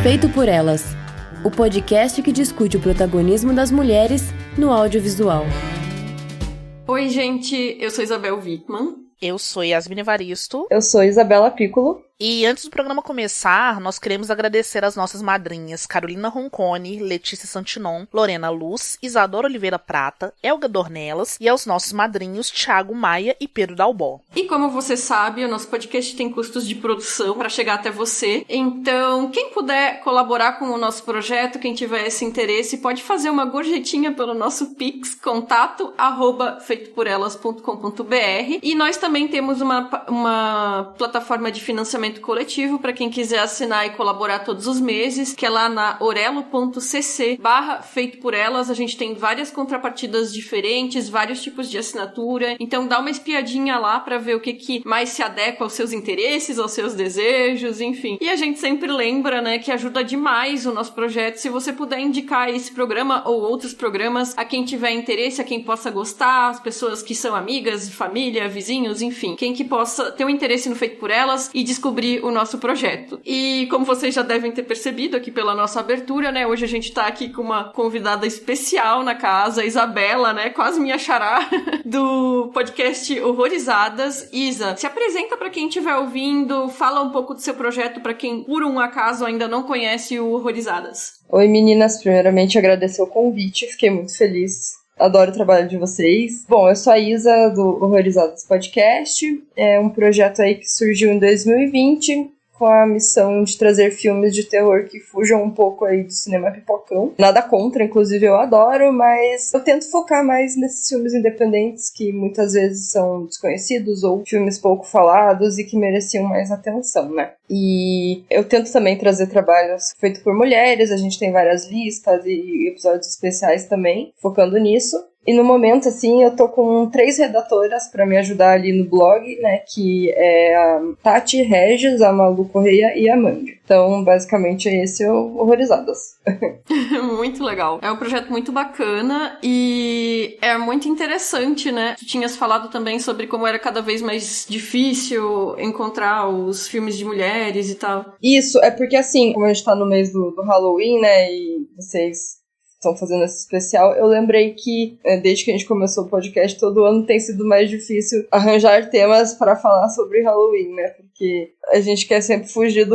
Feito por Elas, o podcast que discute o protagonismo das mulheres no audiovisual. Oi, gente, eu sou Isabel Wittmann. Eu sou Yasmine Evaristo. Eu sou Isabela Piccolo. E antes do programa começar, nós queremos agradecer às nossas madrinhas Carolina Roncone, Letícia Santinon, Lorena Luz, Isadora Oliveira Prata, Elga Dornelas e aos nossos madrinhos Thiago Maia e Pedro Dalbó. E como você sabe, o nosso podcast tem custos de produção para chegar até você. Então, quem puder colaborar com o nosso projeto, quem tiver esse interesse, pode fazer uma gorjetinha pelo nosso Pix, contato@feitoporelas.com.br. E nós também temos uma plataforma de financiamento coletivo para quem quiser assinar e colaborar todos os meses, que é lá na orelo.cc/feito por elas. A gente tem várias contrapartidas diferentes, vários tipos de assinatura, então dá uma espiadinha lá para ver o que mais se adequa aos seus interesses, aos seus desejos, enfim. E a gente sempre lembra, né, que ajuda demais o nosso projeto se você puder indicar esse programa ou outros programas a quem tiver interesse, a quem possa gostar, as pessoas que são amigas, família, vizinhos, enfim, quem que possa ter um interesse no Feito por Elas e descobrir o nosso projeto. E como vocês já devem ter percebido aqui pela nossa abertura, né, hoje a gente tá aqui com uma convidada especial na casa, a Isabela, né, quase minha xará, do podcast Horrorizadas. Isa, se apresenta pra quem estiver ouvindo, fala um pouco do seu projeto pra quem, por um acaso, ainda não conhece o Horrorizadas. Oi, meninas, primeiramente agradecer o convite, fiquei muito feliz. Adoro o trabalho de vocês. Bom, eu sou a Isa, do Horrorizadas Podcast. É um projeto aí que surgiu em 2020, com a missão de trazer filmes de terror que fujam um pouco aí do cinema pipocão. Nada contra, inclusive eu adoro, mas eu tento focar mais nesses filmes independentes que muitas vezes são desconhecidos ou filmes pouco falados e que mereciam mais atenção, né? E eu tento também trazer trabalhos feitos por mulheres, a gente tem várias listas e episódios especiais também, focando nisso. E no momento, assim, eu tô com 3 redatoras pra me ajudar ali no blog, né, que é a Tati Regis, a Malu Correia e a Mandy. Então, basicamente, esse é o Horrorizadas. Muito legal. É um projeto muito bacana e é muito interessante, né? Tu tinhas falado também sobre como era cada vez mais difícil encontrar os filmes de mulheres e tal. Isso, é porque, assim, como a gente tá no mês do Halloween, né, e vocês estão fazendo esse especial, eu lembrei que desde que a gente começou o podcast, todo ano tem sido mais difícil arranjar temas para falar sobre Halloween, né? Porque a gente quer sempre fugir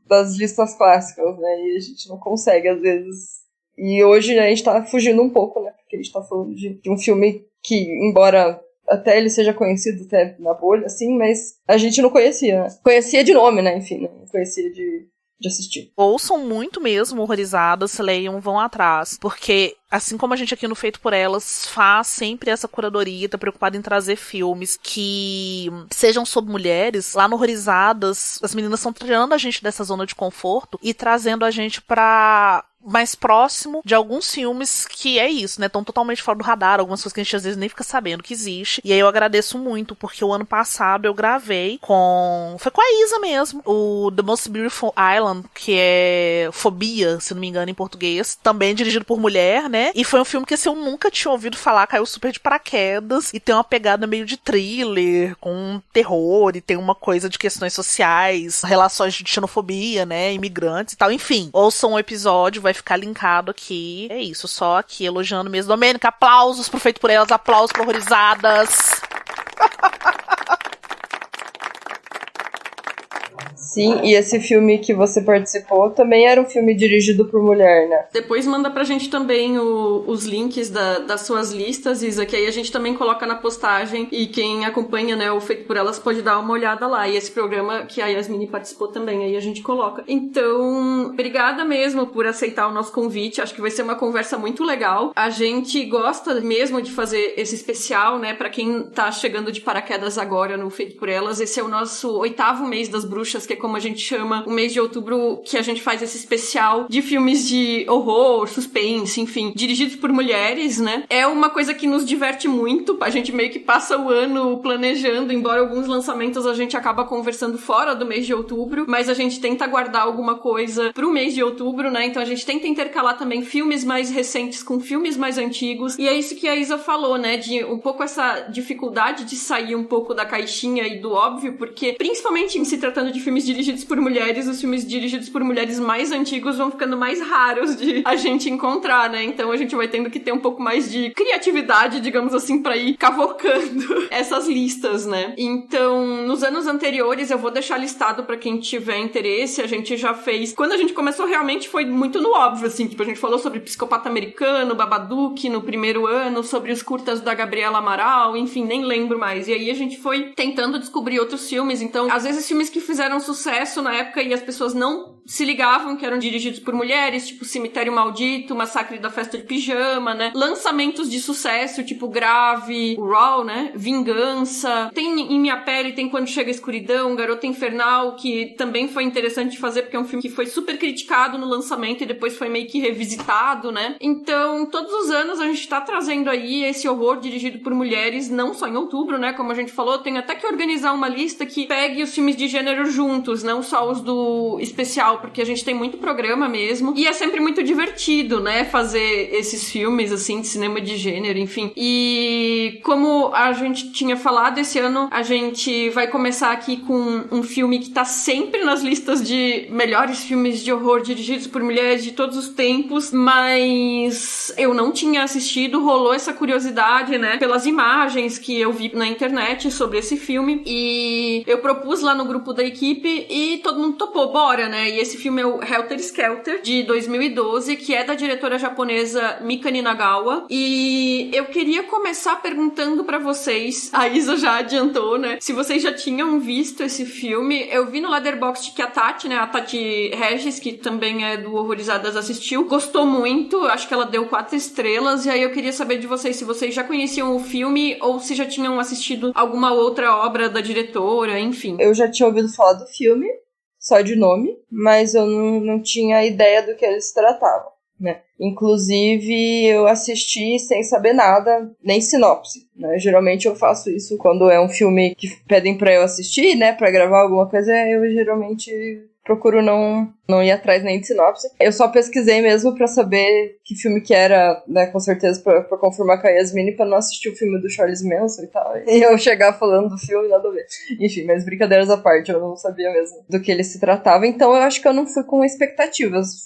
das listas clássicas, né? E a gente não consegue, às vezes. E hoje a gente tá fugindo um pouco, né? Porque a gente tá falando de um filme que, embora até ele seja conhecido até na bolha, assim, mas a gente não conhecia, né? Conhecia de nome, né? Enfim, né? Não conhecia de assistir. Ouçam muito mesmo Horrorizadas, leiam, vão atrás, porque assim como a gente aqui no Feito por Elas faz sempre essa curadoria, tá preocupada em trazer filmes que sejam sobre mulheres, lá no Horrorizadas as meninas estão tirando a gente dessa zona de conforto e trazendo a gente pra mais próximo de alguns filmes que é isso, né? Estão totalmente fora do radar, algumas coisas que a gente às vezes nem fica sabendo que existe. E aí eu agradeço muito, porque o ano passado eu gravei foi com a Isa mesmo, o The Most Beautiful Island, que é Fobia, se não me engano, em português, também dirigido por mulher, né? E foi um filme que assim, eu nunca tinha ouvido falar, caiu super de paraquedas, e tem uma pegada meio de thriller, com terror, e tem uma coisa de questões sociais, relações de xenofobia, né? Imigrantes e tal, enfim. Ouçam um episódio, vai ficar linkado aqui. É isso, só aqui elogiando mesmo. Domênica, aplausos pro Feito por Elas, aplausos pro Horrorizadas. Sim, e esse filme que você participou também era um filme dirigido por mulher, né? Depois manda pra gente também os links das suas listas, Isa, que aí a gente também coloca na postagem e quem acompanha, né, o Feito por Elas pode dar uma olhada lá. E esse programa que a Yasmine participou também, aí a gente coloca. Então, obrigada mesmo por aceitar o nosso convite, acho que vai ser uma conversa muito legal. A gente gosta mesmo de fazer esse especial, né, pra quem tá chegando de paraquedas agora no Feito por Elas. Esse é o nosso 8º mês das bruxas, que é como a gente chama o mês de outubro, que a gente faz esse especial de filmes de horror, suspense, enfim, dirigidos por mulheres, né? É uma coisa que nos diverte muito, a gente meio que passa o ano planejando, embora alguns lançamentos a gente acaba conversando fora do mês de outubro, mas a gente tenta guardar alguma coisa pro mês de outubro, né? Então a gente tenta intercalar também filmes mais recentes com filmes mais antigos, e é isso que a Isa falou, né? De um pouco essa dificuldade de sair um pouco da caixinha e do óbvio, porque principalmente em se tratando de filmes filmes dirigidos por mulheres, os filmes dirigidos por mulheres mais antigos vão ficando mais raros de a gente encontrar, né? Então a gente vai tendo que ter um pouco mais de criatividade, digamos assim, pra ir cavocando essas listas, né? Então, nos anos anteriores, eu vou deixar listado pra quem tiver interesse, a gente já fez... Quando a gente começou, realmente foi muito no óbvio, assim, tipo, a gente falou sobre Psicopata Americano, Babadook no primeiro ano, sobre os curtas da Gabriela Amaral, enfim, nem lembro mais. E aí a gente foi tentando descobrir outros filmes, então, às vezes filmes que fizeram sucesso na época e as pessoas não se ligavam que eram dirigidos por mulheres, tipo Cemitério Maldito, Massacre da Festa de Pijama, né? Lançamentos de sucesso, tipo Grave, Raw, né? Vingança. Tem Em Minha Pele, tem Quando Chega a Escuridão, Garota Infernal, que também foi interessante de fazer, porque é um filme que foi super criticado no lançamento e depois foi meio que revisitado, né? Então, todos os anos a gente tá trazendo aí esse horror dirigido por mulheres, não só em outubro, né? Como a gente falou, tem até que organizar uma lista que pegue os filmes de gênero juntos, não só os do especial, porque a gente tem muito programa mesmo, e é sempre muito divertido, né, fazer esses filmes, assim, de cinema de gênero, enfim. E como a gente tinha falado, esse ano a gente vai começar aqui com um filme que tá sempre nas listas de melhores filmes de horror dirigidos por mulheres de todos os tempos, mas eu não tinha assistido, rolou essa curiosidade, né, pelas imagens que eu vi na internet sobre esse filme, e eu propus lá no grupo da equipe e todo mundo topou, bora, né? E esse filme é o Helter Skelter, de 2012, que é da diretora japonesa Mika Ninagawa. E eu queria começar perguntando pra vocês, a Isa já adiantou, né? Se vocês já tinham visto esse filme. Eu vi no Letterboxd que a Tati, né? A Tati Regis, que também é do Horrorizadas, assistiu. Gostou muito, acho que ela deu 4 estrelas. E aí eu queria saber de vocês se vocês já conheciam o filme ou se já tinham assistido alguma outra obra da diretora, enfim. Eu já tinha ouvido falar do filme, só de nome, mas eu não tinha ideia do que ele se tratava, né? Inclusive, eu assisti sem saber nada, nem sinopse, né? Geralmente eu faço isso quando é um filme que pedem pra eu assistir, né? Pra gravar alguma coisa, eu geralmente procuro não ir atrás nem de sinopse. Eu só pesquisei mesmo pra saber que filme que era, né? Com certeza pra confirmar com a Yasmine, pra não assistir o filme do Charles Manson e tal. E eu chegar falando do filme, nada a ver. Enfim, mas brincadeiras à parte, eu não sabia mesmo do que ele se tratava. Então eu acho que eu não fui com expectativas,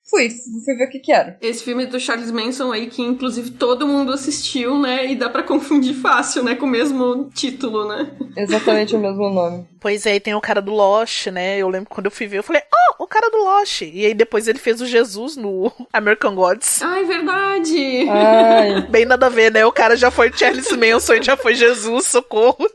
Fui ver o que era. Esse filme do Charles Manson aí, que inclusive todo mundo assistiu, né? E dá pra confundir fácil, né? Com o mesmo título, né? Exatamente o mesmo nome. Pois é, e tem o cara do Lost, né? Eu lembro quando eu fui ver, eu falei, o cara do Lost. E aí depois ele fez o Jesus no American Gods. Ai, verdade! Ai. Bem nada a ver, né? O cara já foi Charles Manson e já foi Jesus, socorro.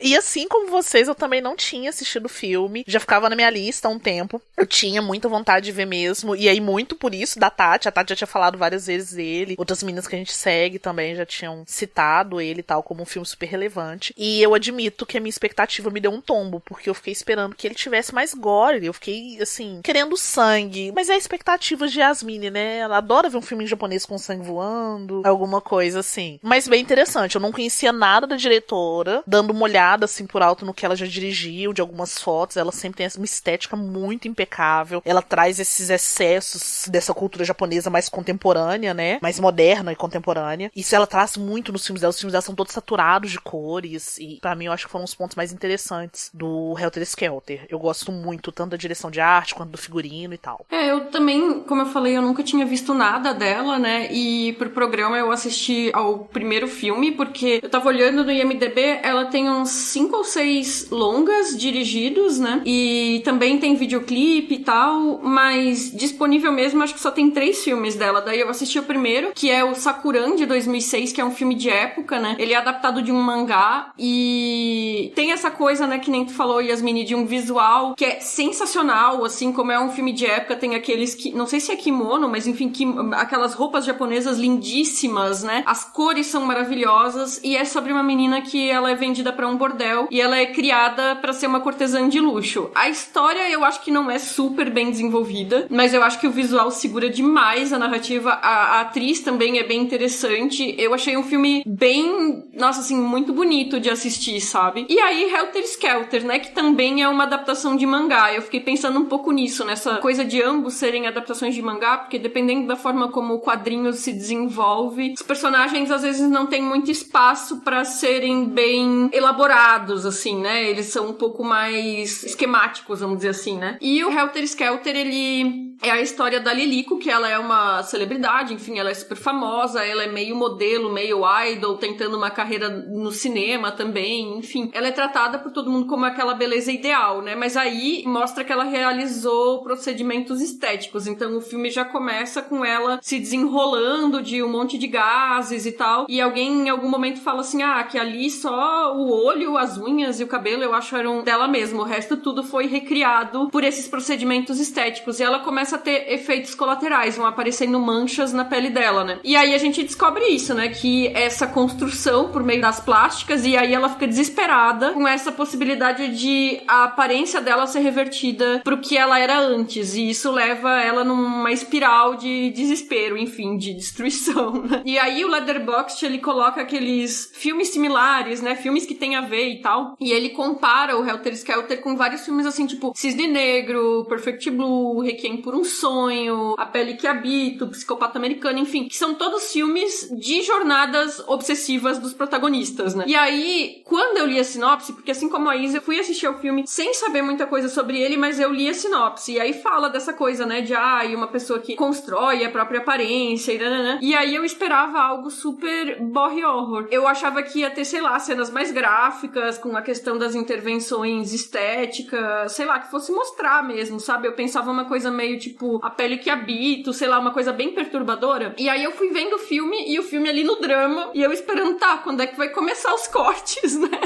E assim como vocês, eu também não tinha assistido o filme. Já ficava na minha lista há um tempo. Eu tinha muita vontade de ver mesmo. E aí, muito por isso, da Tati. A Tati já tinha falado várias vezes dele. Outras meninas que a gente segue também já tinham citado ele e tal como um filme super relevante. E eu admito que a minha expectativa me deu um tombo. Porque eu fiquei esperando que ele tivesse mais gore. Eu fiquei, assim, querendo sangue. Mas é a expectativa de Yasmine, né? Ela adora ver um filme em japonês com sangue voando. Alguma coisa assim. Mas bem interessante. Eu não conhecia nada da diretora. Dando uma olhada assim por alto no que ela já dirigiu, de algumas fotos, ela sempre tem uma estética muito impecável, ela traz esses excessos dessa cultura japonesa mais contemporânea, né, mais moderna e contemporânea, isso ela traz muito nos filmes dela, os filmes dela são todos saturados de cores, e pra mim eu acho que foram os pontos mais interessantes do Helter Skelter. Eu gosto muito, tanto da direção de arte, quanto do figurino e tal. Eu também, como eu falei, eu nunca tinha visto nada dela, né, e pro programa eu assisti ao primeiro filme, porque eu tava olhando no IMDb, ela tem uns 5 ou 6 longas dirigidos, né? E também tem videoclipe e tal, mas disponível mesmo, acho que só tem 3 filmes dela. Daí eu assisti o primeiro, que é o Sakuran, de 2006, que é um filme de época, né? Ele é adaptado de um mangá e tem essa coisa, né, que nem tu falou, Yasmine, de um visual que é sensacional, assim, como é um filme de época, tem aqueles que, não sei se é kimono, mas enfim, aquelas roupas japonesas lindíssimas, né? As cores são maravilhosas e é sobre uma menina que ela é vendida pra um bordel e ela é criada pra ser uma cortesã de luxo. A história eu acho que não é super bem desenvolvida, mas eu acho que o visual segura demais a narrativa. A atriz também é bem interessante. Eu achei um filme bem, nossa, assim, muito bonito de assistir, sabe? E aí Helter Skelter, né, que também é uma adaptação de mangá. Eu fiquei pensando um pouco nisso, nessa coisa de ambos serem adaptações de mangá, porque dependendo da forma como o quadrinho se desenvolve, os personagens às vezes não têm muito espaço pra serem bem elaborados estruturados, assim, né? Eles são um pouco mais esquemáticos, vamos dizer assim, né? E o Helter Skelter, ele é a história da Lilico, que ela é uma celebridade, enfim, ela é super famosa, ela é meio modelo, meio idol, tentando uma carreira no cinema também, enfim. Ela é tratada por todo mundo como aquela beleza ideal, né? Mas aí mostra que ela realizou procedimentos estéticos, então o filme já começa com ela se desenrolando de um monte de gases e tal, e alguém em algum momento fala assim, que ali só o olho, as unhas e o cabelo, eu acho, eram dela mesma, o resto tudo foi recriado por esses procedimentos estéticos, e ela começa a ter efeitos colaterais, vão aparecendo manchas na pele dela, né? E aí a gente descobre isso, né? Que essa construção por meio das plásticas, e aí ela fica desesperada com essa possibilidade de a aparência dela ser revertida pro que ela era antes, e isso leva ela numa espiral de desespero, enfim, de destruição, né? E aí o Letterboxd, ele coloca aqueles filmes similares, né? Filmes que tem a ver e tal, e ele compara o Helter Skelter com vários filmes assim, tipo Cisne Negro, Perfect Blue, Requiem por um Sonho, A Pele que Habito, Psicopata Americano, enfim, que são todos filmes de jornadas obsessivas dos protagonistas, né? E aí, quando eu li a sinopse, porque assim como a Isa, eu fui assistir ao filme sem saber muita coisa sobre ele, mas eu li a sinopse, e aí fala dessa coisa, né, de uma pessoa que constrói a própria aparência, e aí eu esperava algo super body horror. Eu achava que ia ter, sei lá, cenas mais gráficas, com a questão das intervenções estéticas, sei lá, que fosse mostrar mesmo, sabe? Eu pensava uma coisa meio tipo A Pele que Habito, sei lá, uma coisa bem perturbadora. E aí eu fui vendo o filme, e o filme ali no drama, e eu esperando, quando é que vai começar os cortes, né?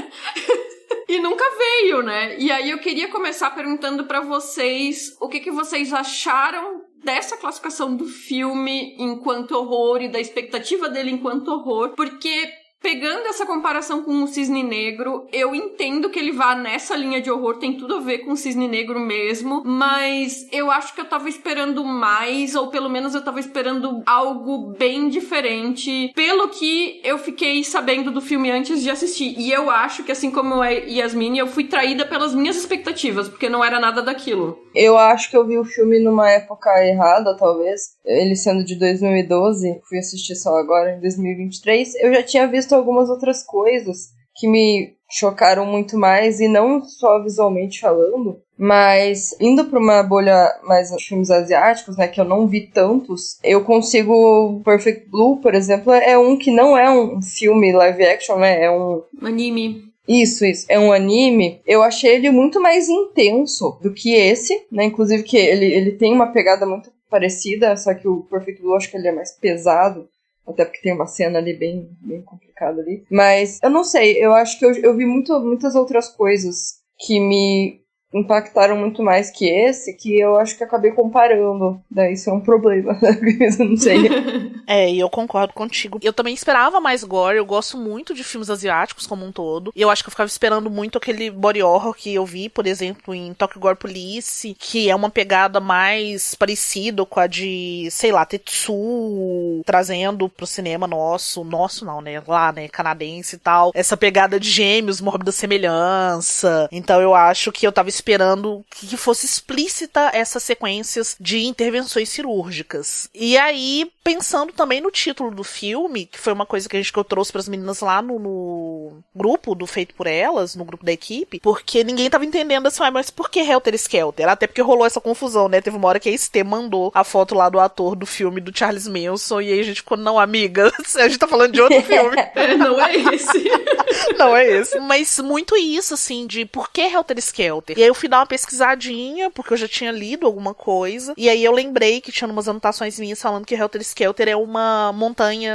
E nunca veio, né? E aí eu queria começar perguntando pra vocês o que vocês acharam dessa classificação do filme enquanto horror e da expectativa dele enquanto horror, porque pegando essa comparação com o Cisne Negro, eu entendo que ele vá nessa linha de horror, tem tudo a ver com o Cisne Negro mesmo, mas eu acho que eu tava esperando mais, ou pelo menos eu tava esperando algo bem diferente, pelo que eu fiquei sabendo do filme antes de assistir. E eu acho que, assim como a Yasmine, eu fui traída pelas minhas expectativas, porque não era nada daquilo. Eu acho que eu vi o filme numa época errada, talvez. Ele sendo de 2012, fui assistir só agora, em 2023. Eu já tinha visto algumas outras coisas que me chocaram muito mais, e não só visualmente falando, mas indo pra uma bolha mais de filmes asiáticos, né, que eu não vi tantos, eu consigo... Perfect Blue, por exemplo, é um que não é um filme live action, né, é um... anime. Isso, é um anime. Eu achei ele muito mais intenso do que esse, né, inclusive que ele tem uma pegada muito parecida, só que o Perfect Blue, acho que ele é mais pesado, até porque tem uma cena ali bem complicada ali. Mas eu não sei, eu acho que eu vi muitas outras coisas que me impactaram muito mais que esse, que eu acho que acabei comparando. Daí isso é um problema, eu não sei. E eu concordo contigo. Eu também esperava mais gore, eu gosto muito de filmes asiáticos como um todo, e eu acho que eu ficava esperando muito aquele body horror que eu vi, por exemplo, em Tokyo Gore Police, que é uma pegada mais parecida com a de, sei lá, Tetsu, trazendo pro cinema nosso não, né, lá, né, canadense e tal, essa pegada de gêmeos, mórbida semelhança. Então eu acho que eu tava esperando que fosse explícita essas sequências de intervenções cirúrgicas. E aí, pensando também no título do filme, que foi uma coisa que eu trouxe pras meninas lá no grupo do Feito por Elas, no grupo da equipe, porque ninguém tava entendendo assim, mas por que Helter Skelter? Até porque rolou essa confusão, né? Teve uma hora que a Estê mandou a foto lá do ator do filme do Charles Manson, e aí a gente ficou, não, amiga, a gente tá falando de outro filme. Não é esse. Não é esse. Mas muito isso, assim, de por que Helter Skelter? E aí eu fui dar uma pesquisadinha, porque eu já tinha lido alguma coisa, e aí eu lembrei que tinha umas anotações minhas falando que Helter Skelter é uma montanha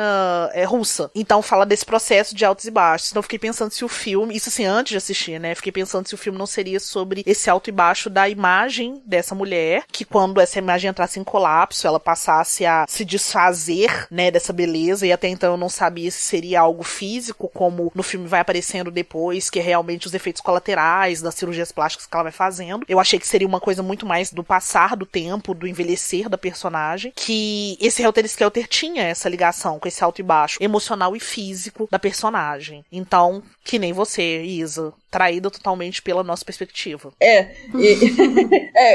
russa. Então fala desse processo de altos e baixos. Então eu fiquei pensando se o filme, isso assim, antes de assistir, né? Fiquei pensando se o filme não seria sobre esse alto e baixo da imagem dessa mulher, que quando essa imagem entrasse em colapso, ela passasse a se desfazer, né, dessa beleza, e até então eu não sabia se seria algo físico, como no filme vai aparecendo depois, que é realmente os efeitos colaterais das cirurgias plásticas que ela vai fazendo. Eu achei que seria uma coisa muito mais do passar do tempo, do envelhecer da personagem, que esse Helter Skelter tinha essa ligação com esse alto e baixo emocional e físico da personagem. Então, que nem você, Isa, traída totalmente pela nossa perspectiva.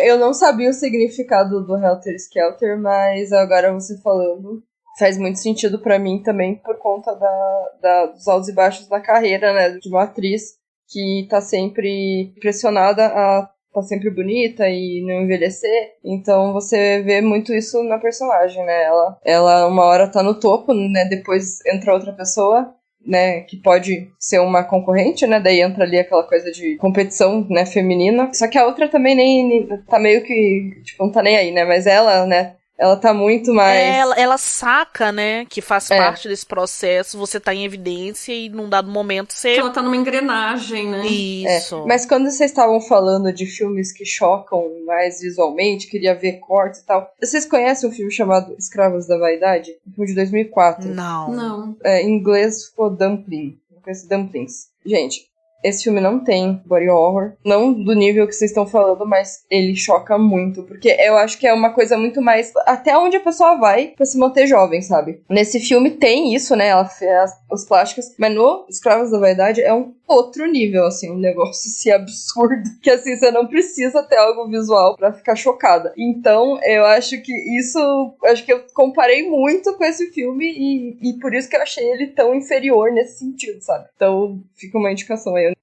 Eu não sabia o significado do Helter Skelter, mas agora você falando, faz muito sentido pra mim também, por conta dos altos e baixos da carreira, né, de uma atriz que tá sempre pressionada a tá sempre bonita e não envelhecer. Então você vê muito isso na personagem, né? Ela uma hora tá no topo, né? Depois entra outra pessoa, né, que pode ser uma concorrente, né, daí entra ali aquela coisa de competição, né, feminina, só que a outra também nem tá meio que, tipo, não tá nem aí, né, mas ela, né, ela tá muito mais... Ela saca, né, que faz parte desse processo, você tá em evidência e num dado momento você... Ela tá numa engrenagem, né? Isso. Mas quando vocês estavam falando de filmes que chocam mais visualmente, queria ver cortes e tal, vocês conhecem um filme chamado Escravos da Vaidade? Um filme de 2004. Não. Em inglês ficou Dumpling. Eu conheço Dumplings. Gente, esse filme não tem body horror. Não do nível que vocês estão falando, mas ele choca muito. Porque eu acho que é uma coisa muito mais... Até onde a pessoa vai pra se manter jovem, sabe? Nesse filme tem isso, né? Ela fez os plásticos. Mas no Escravos da Vaidade é um outro nível, assim. Um negócio assim absurdo. Que assim, você não precisa ter algo visual pra ficar chocada. Então, eu acho que isso... Acho que eu comparei muito com esse filme. E por isso que eu achei ele tão inferior nesse sentido, sabe? Então, fica uma indicação aí.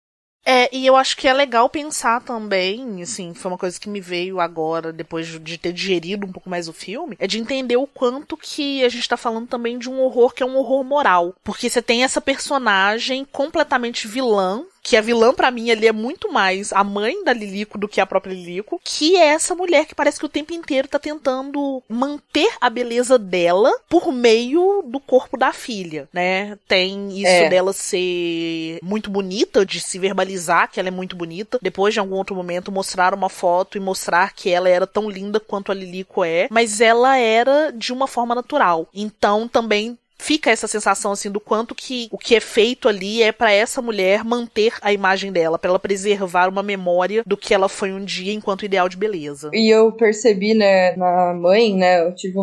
E eu acho que é legal pensar também, assim, foi uma coisa que me veio agora, depois de ter digerido um pouco mais o filme, é de entender o quanto que a gente tá falando também de um horror que é um horror moral. Porque você tem essa personagem completamente vilã, que a vilã pra mim ali é muito mais a mãe da Lilico do que a própria Lilico, que é essa mulher que parece que o tempo inteiro tá tentando manter a beleza dela por meio do corpo da filha, né? Tem isso dela ser muito bonita, de se verbalizar que ela é muito bonita, depois de algum outro momento mostrar uma foto e mostrar que ela era tão linda quanto a Lilico é, mas ela era de uma forma natural. Então também fica essa sensação, assim, do quanto que o que é feito ali é pra essa mulher manter a imagem dela, pra ela preservar uma memória do que ela foi um dia enquanto ideal de beleza. E eu percebi, né, na mãe, né, eu tive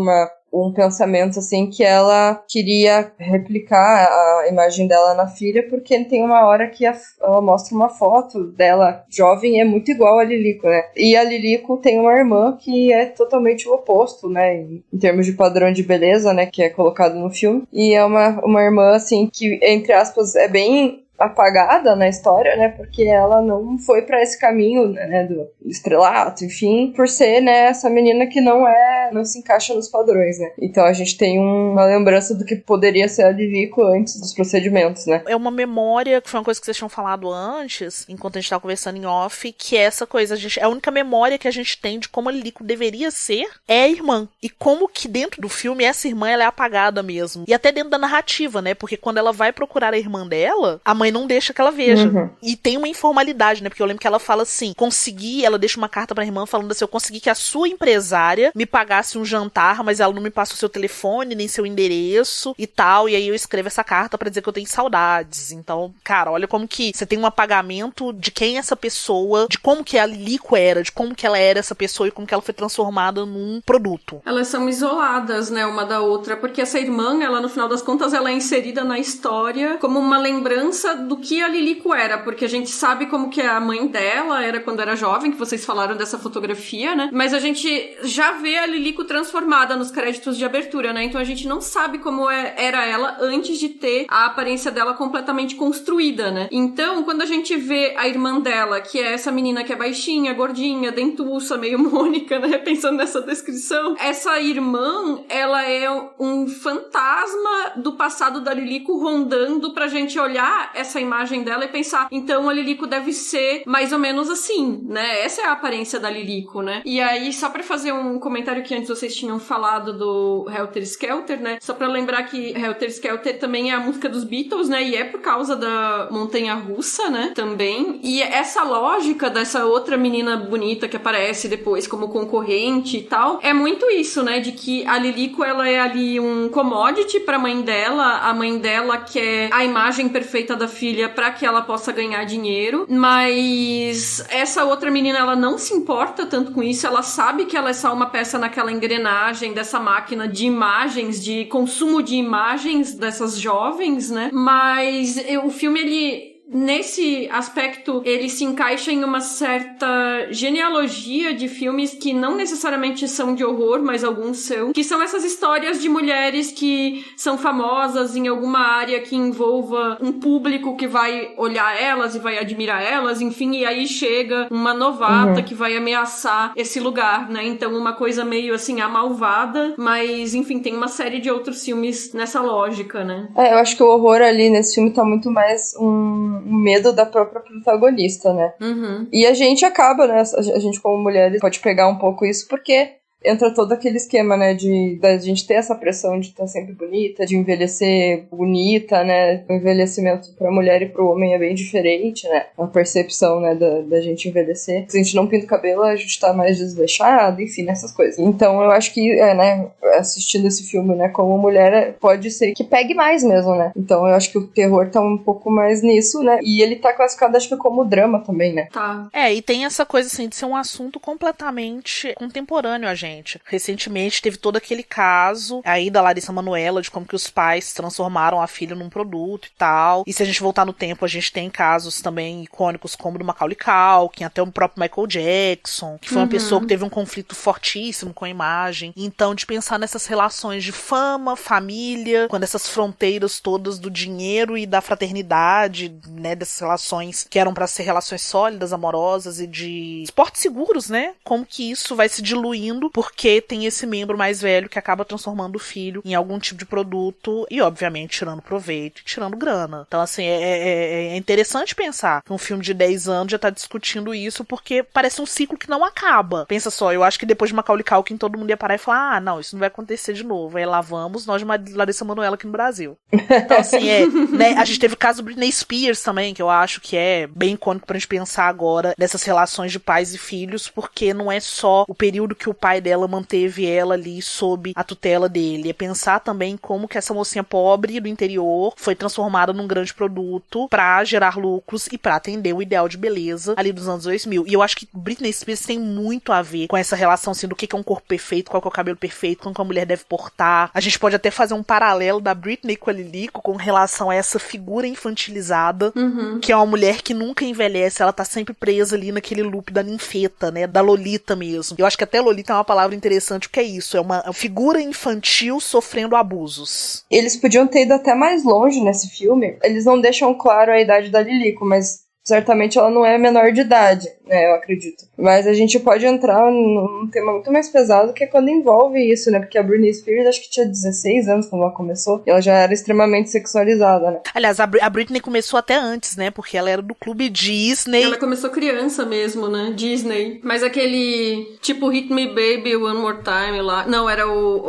um pensamento, assim, que ela queria replicar a imagem dela na filha, porque tem uma hora que ela mostra uma foto dela jovem e é muito igual a Lilico, né? E a Lilico tem uma irmã que é totalmente o oposto, né? Em termos de padrão de beleza, né? Que é colocado no filme. E é uma irmã, assim, que, entre aspas, é bem apagada na história, né, porque ela não foi pra esse caminho, né, do estrelato, enfim, por ser, né, essa menina que não se encaixa nos padrões, né. Então a gente tem uma lembrança do que poderia ser a Lilico antes dos procedimentos, né. É uma memória, que foi uma coisa que vocês tinham falado antes, enquanto a gente tava conversando em off, que é essa coisa, a única memória que a gente tem de como a Lilico deveria ser é a irmã. E como que dentro do filme essa irmã, ela é apagada mesmo. E até dentro da narrativa, né, porque quando ela vai procurar a irmã dela, a mãe não deixa que ela veja. Uhum. E tem uma informalidade, né? Porque eu lembro que ela fala assim, ela deixa uma carta pra irmã falando assim, eu consegui que a sua empresária me pagasse um jantar, mas ela não me passa o seu telefone, nem seu endereço e tal, e aí eu escrevo essa carta pra dizer que eu tenho saudades. Então, cara, olha como que você tem um apagamento de quem é essa pessoa, de como que a Lilico era, de como que ela era essa pessoa e como que ela foi transformada num produto. Elas são isoladas, né, uma da outra, porque essa irmã, ela no final das contas, ela é inserida na história como uma lembrança do que a Lilico era, porque a gente sabe como que a mãe dela era quando era jovem, que vocês falaram dessa fotografia, né? Mas a gente já vê a Lilico transformada nos créditos de abertura, né? Então a gente não sabe como era ela antes de ter a aparência dela completamente construída, né? Então, quando a gente vê a irmã dela, que é essa menina que é baixinha, gordinha, dentuça, meio Mônica, né? Pensando nessa descrição, essa irmã, ela é um fantasma do passado da Lilico rondando pra gente olhar essa imagem dela e pensar, então a Lilico deve ser mais ou menos assim, né? Essa é a aparência da Lilico, né? E aí, só pra fazer um comentário que antes vocês tinham falado do Helter Skelter, né? Só pra lembrar que Helter Skelter também é a música dos Beatles, né? E é por causa da montanha-russa, né? Também. E essa lógica dessa outra menina bonita que aparece depois como concorrente e tal, é muito isso, né? De que a Lilico, ela é ali um commodity pra mãe dela, a mãe dela quer a imagem perfeita da filha pra que ela possa ganhar dinheiro, mas essa outra menina, ela não se importa tanto com isso, ela sabe que ela é só uma peça naquela engrenagem dessa máquina de imagens, de consumo de imagens dessas jovens, né? Mas o filme, ele nesse aspecto ele se encaixa em uma certa genealogia de filmes que não necessariamente são de horror, mas alguns são, que são essas histórias de mulheres que são famosas em alguma área que envolva um público que vai olhar elas e vai admirar elas, enfim, e aí chega uma novata que vai ameaçar esse lugar, né? Então uma coisa meio assim, a malvada, mas enfim, tem uma série de outros filmes nessa lógica, né? Eu acho que o horror ali nesse filme tá muito mais um medo da própria protagonista, né? E a gente acaba, né? A gente como mulheres pode pegar um pouco isso, porque entra todo aquele esquema, né, da gente ter essa pressão de estar sempre bonita, de envelhecer bonita, né, o envelhecimento pra mulher e pro homem é bem diferente, né, a percepção, né, da gente envelhecer. Se a gente não pinta o cabelo, a gente tá mais desleixado, enfim, essas coisas. Então eu acho que, né, assistindo esse filme, né, como mulher, pode ser que pegue mais mesmo, né. Então eu acho que o terror tá um pouco mais nisso, né, e ele tá classificado, acho que como drama também, né. Tá. E tem essa coisa, assim, de ser um assunto completamente contemporâneo a gente. Recentemente teve todo aquele caso aí da Larissa Manoela, de como que os pais transformaram a filha num produto e tal. E se a gente voltar no tempo, a gente tem casos também icônicos como do Macaulay Culkin, até o próprio Michael Jackson, que foi uma pessoa que teve um conflito fortíssimo com a imagem. Então, de pensar nessas relações de fama, família, quando essas fronteiras todas do dinheiro e da fraternidade, né, dessas relações que eram pra ser relações sólidas, amorosas e de esportes seguros, né? Como que isso vai se diluindo porque tem esse membro mais velho que acaba transformando o filho em algum tipo de produto e, obviamente, tirando proveito e tirando grana. Então, assim, é interessante pensar que um filme de 10 anos já tá discutindo isso, porque parece um ciclo que não acaba. Pensa só, eu acho que depois de Macaulay Culkin todo mundo ia parar e falar, não, isso não vai acontecer de novo. Aí lá vamos nós de Larissa Manoela aqui no Brasil. Então, assim, né, a gente teve o caso do Britney Spears também, que eu acho que é bem icônico pra gente pensar agora dessas relações de pais e filhos, porque não é só o período que o pai dela manteve ela ali sob a tutela dele. É pensar também como que essa mocinha pobre do interior foi transformada num grande produto pra gerar lucros e pra atender o ideal de beleza ali dos anos 2000. E eu acho que Britney Spears tem muito a ver com essa relação, assim, do que é um corpo perfeito, qual que é o cabelo perfeito, como que a mulher deve portar. A gente pode até fazer um paralelo da Britney com a Lilico com relação a essa figura infantilizada, que é uma mulher que nunca envelhece, ela tá sempre presa ali naquele loop da ninfeta, né, da Lolita mesmo. Eu acho que até Lolita é uma palavra interessante, o que é isso? É uma figura infantil sofrendo abusos. Eles podiam ter ido até mais longe nesse filme. Eles não deixam claro a idade da Lilico, mas certamente ela não é menor de idade, né, eu acredito. Mas a gente pode entrar num tema muito mais pesado, que é quando envolve isso, né, porque a Britney Spears acho que tinha 16 anos quando ela começou, e ela já era extremamente sexualizada, né. Aliás, a Britney começou até antes, né, porque ela era do clube Disney. Ela começou criança mesmo, né, Disney. Mas aquele, tipo, Hit Me Baby, One More Time lá, não, era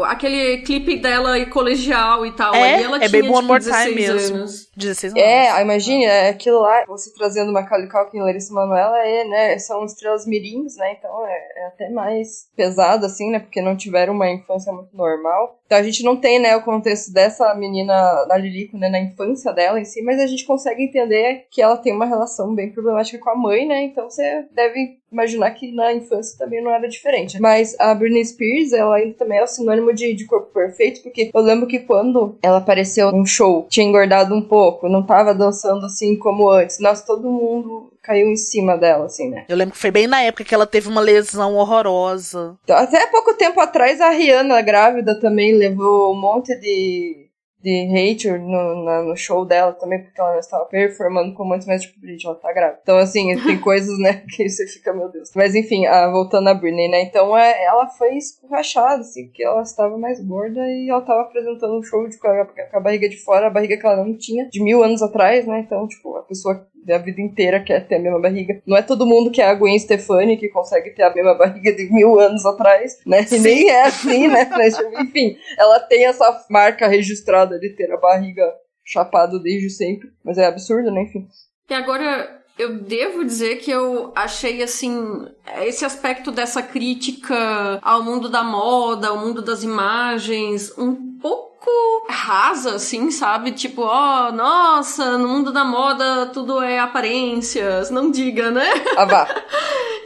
aquele clipe dela e colegial e tal, aí ela tinha, Baby One More 16 Time mesmo. anos. 16 anos. Imagina, aquilo lá, você trazendo Macaulay Culkin e Larissa Manoela, né, são estrelas mirins, né, então é até mais pesado, assim, né, porque não tiveram uma infância muito normal. Então a gente não tem, né, o contexto dessa menina, da Lilico, né, na infância dela em si, mas a gente consegue entender que ela tem uma relação bem problemática com a mãe, né, então você deve imaginar que na infância também não era diferente. Mas a Britney Spears, ela ainda também é o sinônimo de corpo perfeito, porque eu lembro que quando ela apareceu num show, tinha engordado um pouco, não tava dançando assim como antes. Nossa, todo mundo caiu em cima dela, assim, né? Eu lembro que foi bem na época que ela teve uma lesão horrorosa. Então, até pouco tempo atrás, a Rihanna, grávida, também levou um monte de hater no show dela também, porque ela não estava performando como antes, mas tipo, gente, ela tá grávida. Então, assim, tem coisas, né, que você fica, meu Deus. Mas enfim, voltando a Britney, né, então ela foi escorrachada, assim, que ela estava mais gorda e ela estava apresentando um show com a barriga de fora, a barriga que ela não tinha, de 1000 anos atrás, né, então, tipo, a pessoa a vida inteira quer ter a mesma barriga. Não é todo mundo que é a Gwen Stefani que consegue ter a mesma barriga de 1000 anos atrás, né? E nem é assim, né? Mas, enfim, ela tem essa marca registrada de ter a barriga chapada desde sempre. Mas é absurdo, né? Enfim. E agora, eu devo dizer que eu achei, assim, esse aspecto dessa crítica ao mundo da moda, ao mundo das imagens, um pouco rasa, assim, sabe? Tipo, nossa, no mundo da moda tudo é aparências, não diga, né? Ah, vá.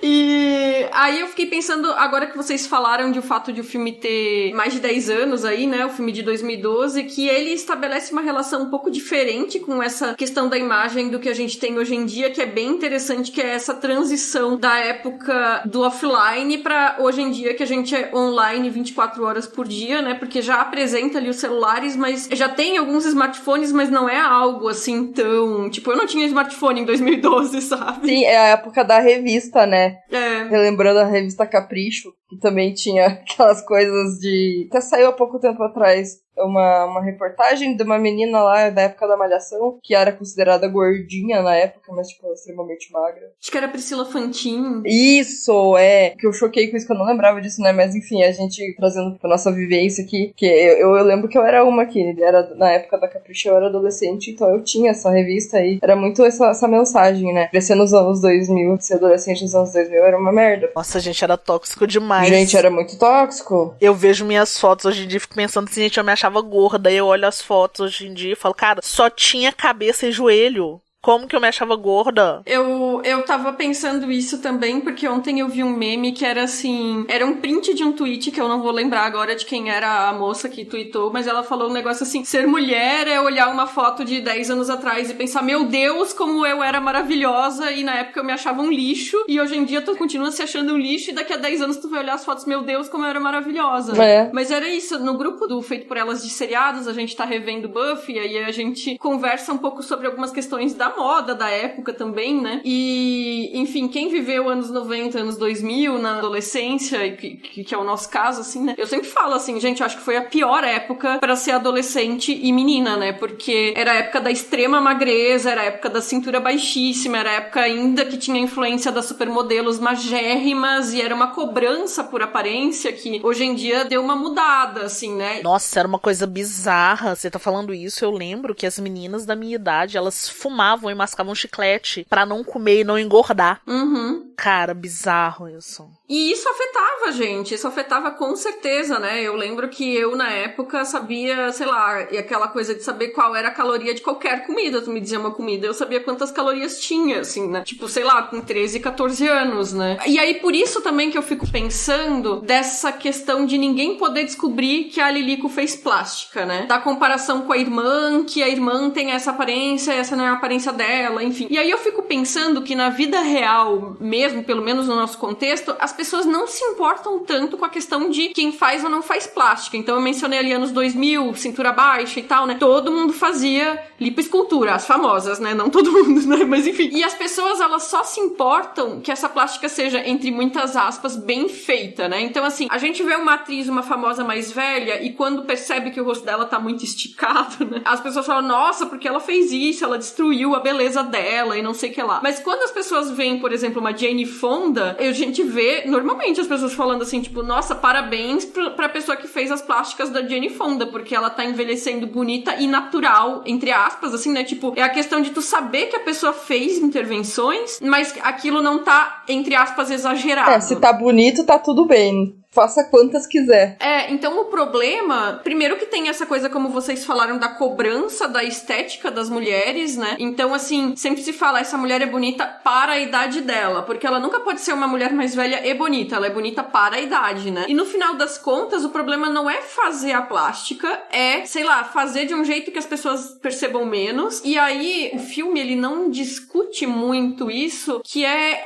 E aí eu fiquei pensando, agora que vocês falaram de o fato de o filme ter mais de 10 anos aí, né, o filme de 2012, que ele estabelece uma relação um pouco diferente com essa questão da imagem do que a gente tem hoje em dia, que é bem interessante, que é essa transição da época do offline pra hoje em dia, que a gente é online 24 horas por dia, né, porque já apresenta ali os celulares, mas já tem alguns smartphones, mas não é algo assim tão... Tipo, eu não tinha smartphone em 2012, sabe? Sim, é a época da revista, né? É. Relembrando a revista Capricho, que também tinha aquelas coisas de... Até saiu há pouco tempo atrás uma reportagem de uma menina lá da época da Malhação, que era considerada gordinha na época, mas, tipo, extremamente magra. Acho que era Priscila Fantin. Isso, que eu choquei com isso, que eu não lembrava disso, né? Mas, enfim, a gente trazendo pra nossa vivência aqui, que eu lembro que eu era uma que era na época da Capricho, eu era adolescente, então eu tinha essa revista aí. Era muito essa mensagem, né? Crescer nos anos 2000, ser adolescente nos anos 2000 era uma merda. Nossa, gente, era tóxico demais. Gente, era muito tóxico. Eu vejo minhas fotos hoje em dia e fico pensando assim, gente, eu me achava gorda, e eu olho as fotos hoje em dia e falo, cara, só tinha cabeça e joelho. Como que eu me achava gorda? Eu tava pensando isso também, porque ontem eu vi um meme que era assim... Era um print de um tweet, que eu não vou lembrar agora de quem era a moça que tweetou, mas ela falou um negócio assim, ser mulher é olhar uma foto de 10 anos atrás e pensar, meu Deus, como eu era maravilhosa, e na época eu me achava um lixo, e hoje em dia tu continua se achando um lixo, e daqui a 10 anos tu vai olhar as fotos, meu Deus, como eu era maravilhosa. É. Mas era isso, no grupo do Feito por Elas de seriados, a gente tá revendo Buffy, e aí a gente conversa um pouco sobre algumas questões da moda da época também, né? E, enfim, quem viveu anos 90, anos 2000 na adolescência, que é o nosso caso, assim, né? Eu sempre falo assim, gente, eu acho que foi a pior época pra ser adolescente e menina, né? Porque era a época da extrema magreza, era a época da cintura baixíssima, era a época ainda que tinha influência das supermodelos magérrimas e era uma cobrança por aparência que hoje em dia deu uma mudada, assim, né? Nossa, era uma coisa bizarra. Você tá falando isso, eu lembro que as meninas da minha idade, elas fumavam e mascavam chiclete pra não comer e não engordar. Uhum. Cara, bizarro isso. E isso afetava, gente. Isso afetava com certeza, né? Eu lembro que eu, na época, sabia, sei lá, e aquela coisa de saber qual era a caloria de qualquer comida. Tu me dizia uma comida, eu sabia quantas calorias tinha, assim, né? Tipo, sei lá, com 13, 14 anos, né? E aí, por isso também que eu fico pensando dessa questão de ninguém poder descobrir que a Lilico fez plástica, né? Da comparação com a irmã, que a irmã tem essa aparência, essa não é a aparência dela, enfim. E aí eu fico pensando que na vida real, mesmo, pelo menos no nosso contexto, as pessoas não se importam tanto com a questão de quem faz ou não faz plástica. Então eu mencionei ali anos 2000, cintura baixa e tal, né? Todo mundo fazia lipoescultura, as famosas, né? Não todo mundo, né? Mas enfim. E as pessoas, elas só se importam que essa plástica seja, entre muitas aspas, bem feita, né? Então assim, a gente vê uma atriz, uma famosa mais velha, e quando percebe que o rosto dela tá muito esticado, né? As pessoas falam, nossa, porque ela fez isso, ela destruiu a beleza dela e não sei o que lá. Mas quando as pessoas veem, por exemplo, uma Jane Fonda, a gente vê normalmente as pessoas falando assim, tipo, nossa, parabéns pra pessoa que fez as plásticas da Jane Fonda, porque ela tá envelhecendo bonita e natural, entre aspas, assim, né? Tipo, é a questão de tu saber que a pessoa fez intervenções, mas aquilo não tá, entre aspas, exagerado. Se tá bonito, tá tudo bem. Faça quantas quiser. Então o problema, primeiro que tem essa coisa, como vocês falaram, da cobrança da estética das mulheres, né? Então, assim, sempre se fala, essa mulher é bonita para a idade dela, porque ela nunca pode ser uma mulher mais velha e bonita, ela é bonita para a idade, né? E no final das contas, o problema não é fazer a plástica, é, sei lá, fazer de um jeito que as pessoas percebam menos, e aí o filme, ele não discute muito isso, que é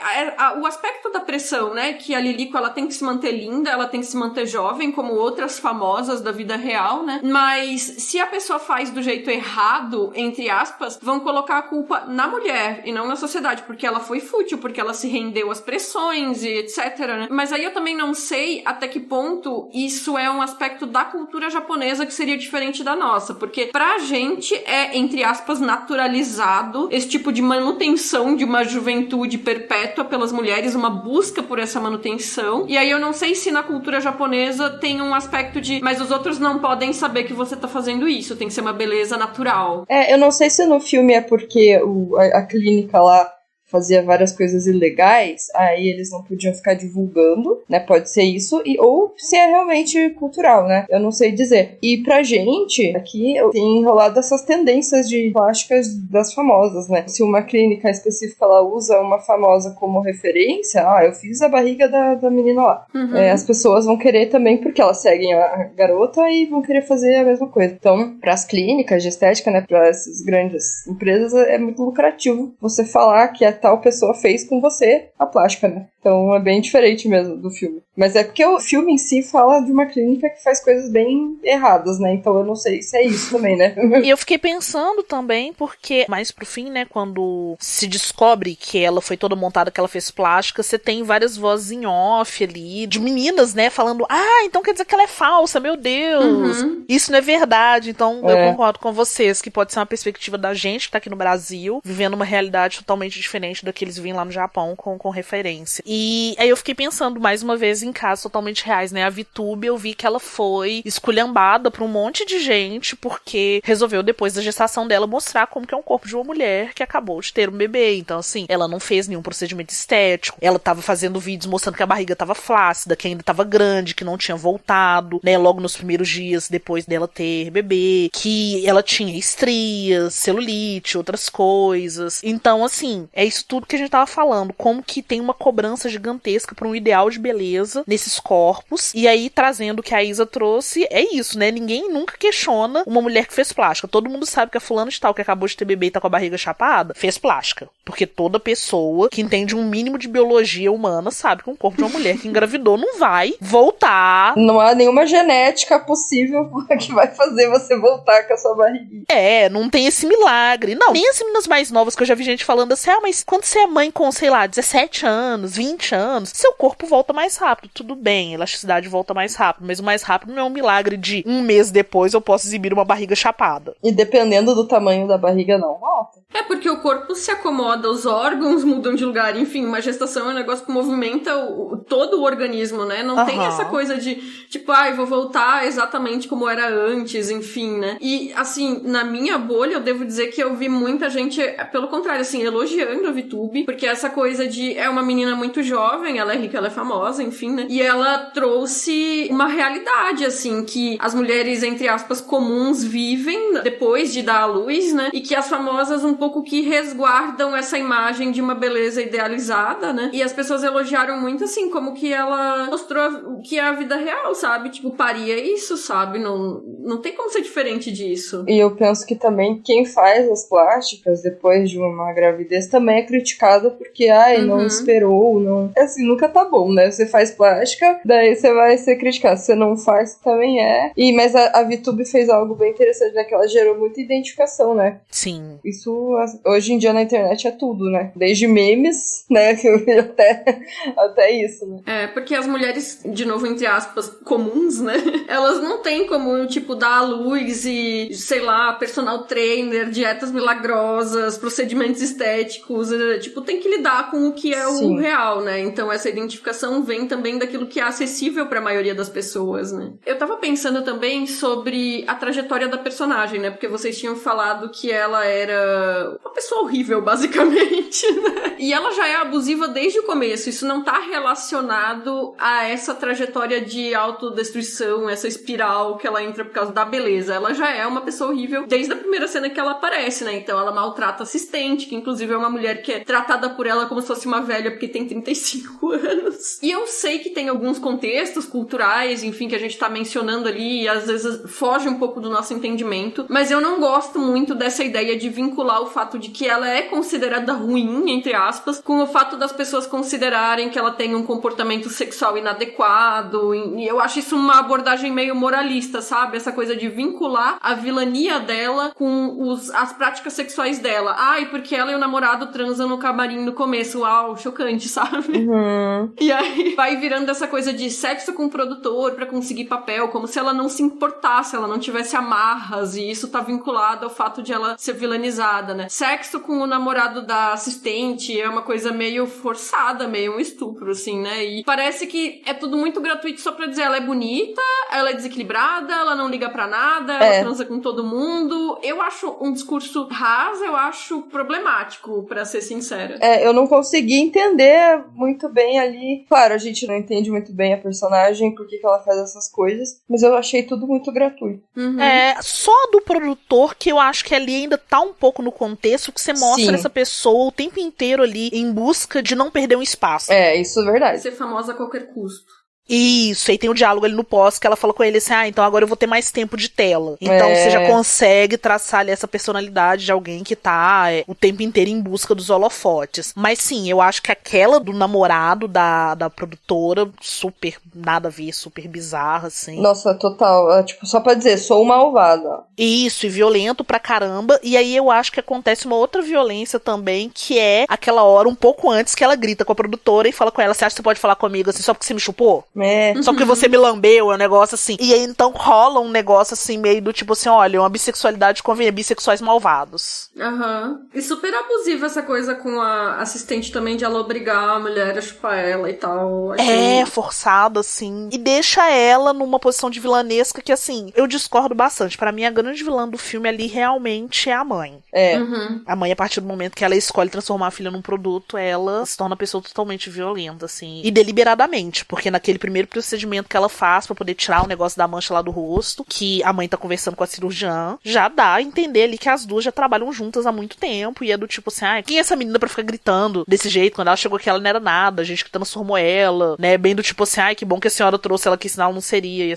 o aspecto da pressão, né? Que a Lilico, ela tem que se manter linda, ela tem que se manter jovem, como outras famosas da vida real, né? Mas se a pessoa faz do jeito errado, entre aspas, vão colocar a culpa na mulher e não na sociedade, porque ela foi fútil, porque ela se rendeu às pressões e etc, né? Mas aí eu também não sei até que ponto isso é um aspecto da cultura japonesa que seria diferente da nossa, porque pra gente é, entre aspas, naturalizado esse tipo de manutenção de uma juventude perpétua pelas mulheres, uma busca por essa manutenção, e aí eu não sei se na cultura japonesa tem um aspecto de, mas os outros não podem saber que você tá fazendo isso, tem que ser uma beleza natural. Eu não sei se no filme é porque a clínica lá fazia várias coisas ilegais, aí eles não podiam ficar divulgando, né? Pode ser isso, ou se é realmente cultural, né? Eu não sei dizer. E pra gente, aqui, tem rolado essas tendências de plásticas das famosas, né? Se uma clínica específica ela usa uma famosa como referência, eu fiz a barriga da menina lá. As pessoas vão querer também, porque elas seguem a garota e vão querer fazer a mesma coisa. Então, pras clínicas de estética, né? Pra essas grandes empresas, é muito lucrativo você falar que a tal pessoa fez com você a plástica, né? Então é bem diferente mesmo do filme. Mas é porque o filme em si fala de uma clínica que faz coisas bem erradas, né? Então eu não sei se é isso também, né? E eu fiquei pensando também, porque mais pro fim, né, quando se descobre que ela foi toda montada, que ela fez plástica, você tem várias vozes em off ali, de meninas, né, falando, então quer dizer que ela é falsa, meu Deus, isso não é verdade. Então eu concordo com vocês, que pode ser uma perspectiva da gente que tá aqui no Brasil, vivendo uma realidade totalmente diferente da que eles vivem lá no Japão, com referência. E aí eu fiquei pensando, mais uma vez, em casos totalmente reais, né, a VTube, eu vi que ela foi esculhambada por um monte de gente, porque resolveu, depois da gestação dela, mostrar como que é um corpo de uma mulher que acabou de ter um bebê. Então, assim, ela não fez nenhum procedimento estético, ela tava fazendo vídeos mostrando que a barriga tava flácida, que ainda tava grande, que não tinha voltado, né, logo nos primeiros dias depois dela ter bebê, que ela tinha estrias, celulite, outras coisas. Então, assim, é isso tudo que a gente tava falando, como que tem uma cobrança gigantesca pra um ideal de beleza nesses corpos, e aí, trazendo o que a Isa trouxe, é isso, né, ninguém nunca questiona uma mulher que fez plástica. Todo mundo sabe que a fulana de tal que acabou de ter bebê e tá com a barriga chapada, fez plástica. Porque toda pessoa que entende um mínimo de biologia humana sabe que um corpo de uma mulher que engravidou não vai voltar. Não há nenhuma genética possível que vai fazer você voltar com a sua barriguinha. Não tem esse milagre. Não, nem as meninas mais novas que eu já vi gente falando assim, mas quando você é mãe com, sei lá, 17 anos, 20 anos, seu corpo volta mais rápido. Tudo bem, elasticidade volta mais rápido, mas o mais rápido não é um milagre de um mês depois eu posso exibir uma barriga chapada. E dependendo do tamanho da barriga, não volta. É porque o corpo se acomoda, os órgãos mudam de lugar, enfim, uma gestação é um negócio que movimenta todo o organismo, né? Não tem essa coisa de, tipo, vou voltar exatamente como era antes, enfim, né? E, assim, na minha bolha, eu devo dizer que eu vi muita gente, pelo contrário, assim, elogiando a VTube, porque essa coisa de, é uma menina muito jovem, ela é rica, ela é famosa, enfim, né? E ela trouxe uma realidade, assim, que as mulheres, entre aspas, comuns vivem depois de dar à luz, né? E que as famosas um pouco que resguardam essa imagem de uma beleza idealizada, né? E as pessoas elogiaram muito, assim, como que ela mostrou o que é a vida real, sabe? Tipo, parir é isso, sabe? Não tem como ser diferente disso. E eu penso que também quem faz as plásticas depois de uma gravidez também é criticada porque, não esperou, não... Assim, nunca tá bom, né? Você faz plástica, daí você vai ser criticado. Se você não faz, também é. Mas a VTube fez algo bem interessante, né? Que ela gerou muita identificação, né? Sim. Isso, hoje em dia na internet é tudo, né? Desde memes, né? Até isso, né? Porque as mulheres, de novo, entre aspas, comuns, né? Elas não têm como, tipo, dar à luz e, sei lá, personal trainer, dietas milagrosas, procedimentos estéticos, tipo, tem que lidar com o que é o real, né? Então essa identificação vem também daquilo que é acessível pra maioria das pessoas, né? Eu tava pensando também sobre a trajetória da personagem, né? Porque vocês tinham falado que ela era uma pessoa horrível, basicamente, né? E ela já é abusiva desde o começo. Isso não tá relacionado a essa trajetória de autodestruição, essa espiral que ela entra por causa da beleza. Ela já é uma pessoa horrível desde a primeira cena que ela aparece, né? Então ela maltrata a assistente, que inclusive é uma mulher que é tratada por ela como se fosse uma velha porque tem 35 anos. E eu sei que tem alguns contextos culturais, enfim, que a gente tá mencionando ali e às vezes foge um pouco do nosso entendimento, mas eu não gosto muito dessa ideia de vincular o fato de que ela é considerada ruim, entre aspas, com o fato das pessoas considerarem que ela tem um comportamento sexual inadequado, e eu acho isso uma abordagem meio moralista, sabe? Essa coisa de vincular a vilania dela com as práticas sexuais dela. Porque ela e o namorado transam no camarim no começo. Uau, chocante, sabe? sabe? E aí vai virando essa coisa de sexo com o produtor pra conseguir papel, como se ela não se importasse, ela não tivesse amarras, e isso tá vinculado ao fato de ela ser vilanizada, né? Sexo com o namorado da assistente é uma coisa meio forçada, meio um estupro, assim, né? E parece que é tudo muito gratuito só pra dizer ela é bonita, ela é desequilibrada, ela não liga pra nada, ela transa com todo mundo. Eu acho um discurso raso, eu acho problemático, pra ser sincera. Eu não consegui entender muito bem ali. Claro, a gente não entende muito bem a personagem, por que ela faz essas coisas, mas eu achei tudo muito gratuito. Só do produtor que eu acho que ali ainda tá um pouco no contexto que você mostra essa pessoa o tempo inteiro ali em busca de não perder um espaço. Isso é verdade. Ser famosa a qualquer custo. Isso, aí tem o diálogo ali no pós que ela fala com ele assim, então agora eu vou ter mais tempo de tela. Então você já consegue traçar ali essa personalidade de alguém que tá o tempo inteiro em busca dos holofotes. Mas sim, eu acho que aquela do namorado da produtora, super nada a ver, super bizarra, assim. Nossa, total. Tipo, só pra dizer, sou malvada. Isso, e violento pra caramba. E aí eu acho que acontece uma outra violência também, que é aquela hora um pouco antes que ela grita com a produtora e fala com ela, você acha que você pode falar comigo assim só porque você me chupou? Só porque você me lambeu, é um negócio assim. E aí então rola um negócio assim, meio do tipo assim, olha, uma bissexualidade convém bissexuais malvados. E super abusiva essa coisa com a assistente também, de ela obrigar a mulher a chupar ela e tal. Forçada, assim. E deixa ela numa posição de vilanesca que, assim, eu discordo bastante. Pra mim, a grande vilã do filme ali realmente é a mãe. A mãe, a partir do momento que ela escolhe transformar a filha num produto, ela se torna uma pessoa totalmente violenta, assim. E deliberadamente, porque naquele primeiro procedimento que ela faz pra poder tirar o negócio da mancha lá do rosto, que a mãe tá conversando com a cirurgiã, já dá a entender ali que as duas já trabalham juntas há muito tempo, e é do tipo assim, quem é essa menina pra ficar gritando desse jeito? Quando ela chegou aqui ela não era nada, a gente que transformou ela, né, bem do tipo assim, que bom que a senhora trouxe ela aqui, senão ela não seria, e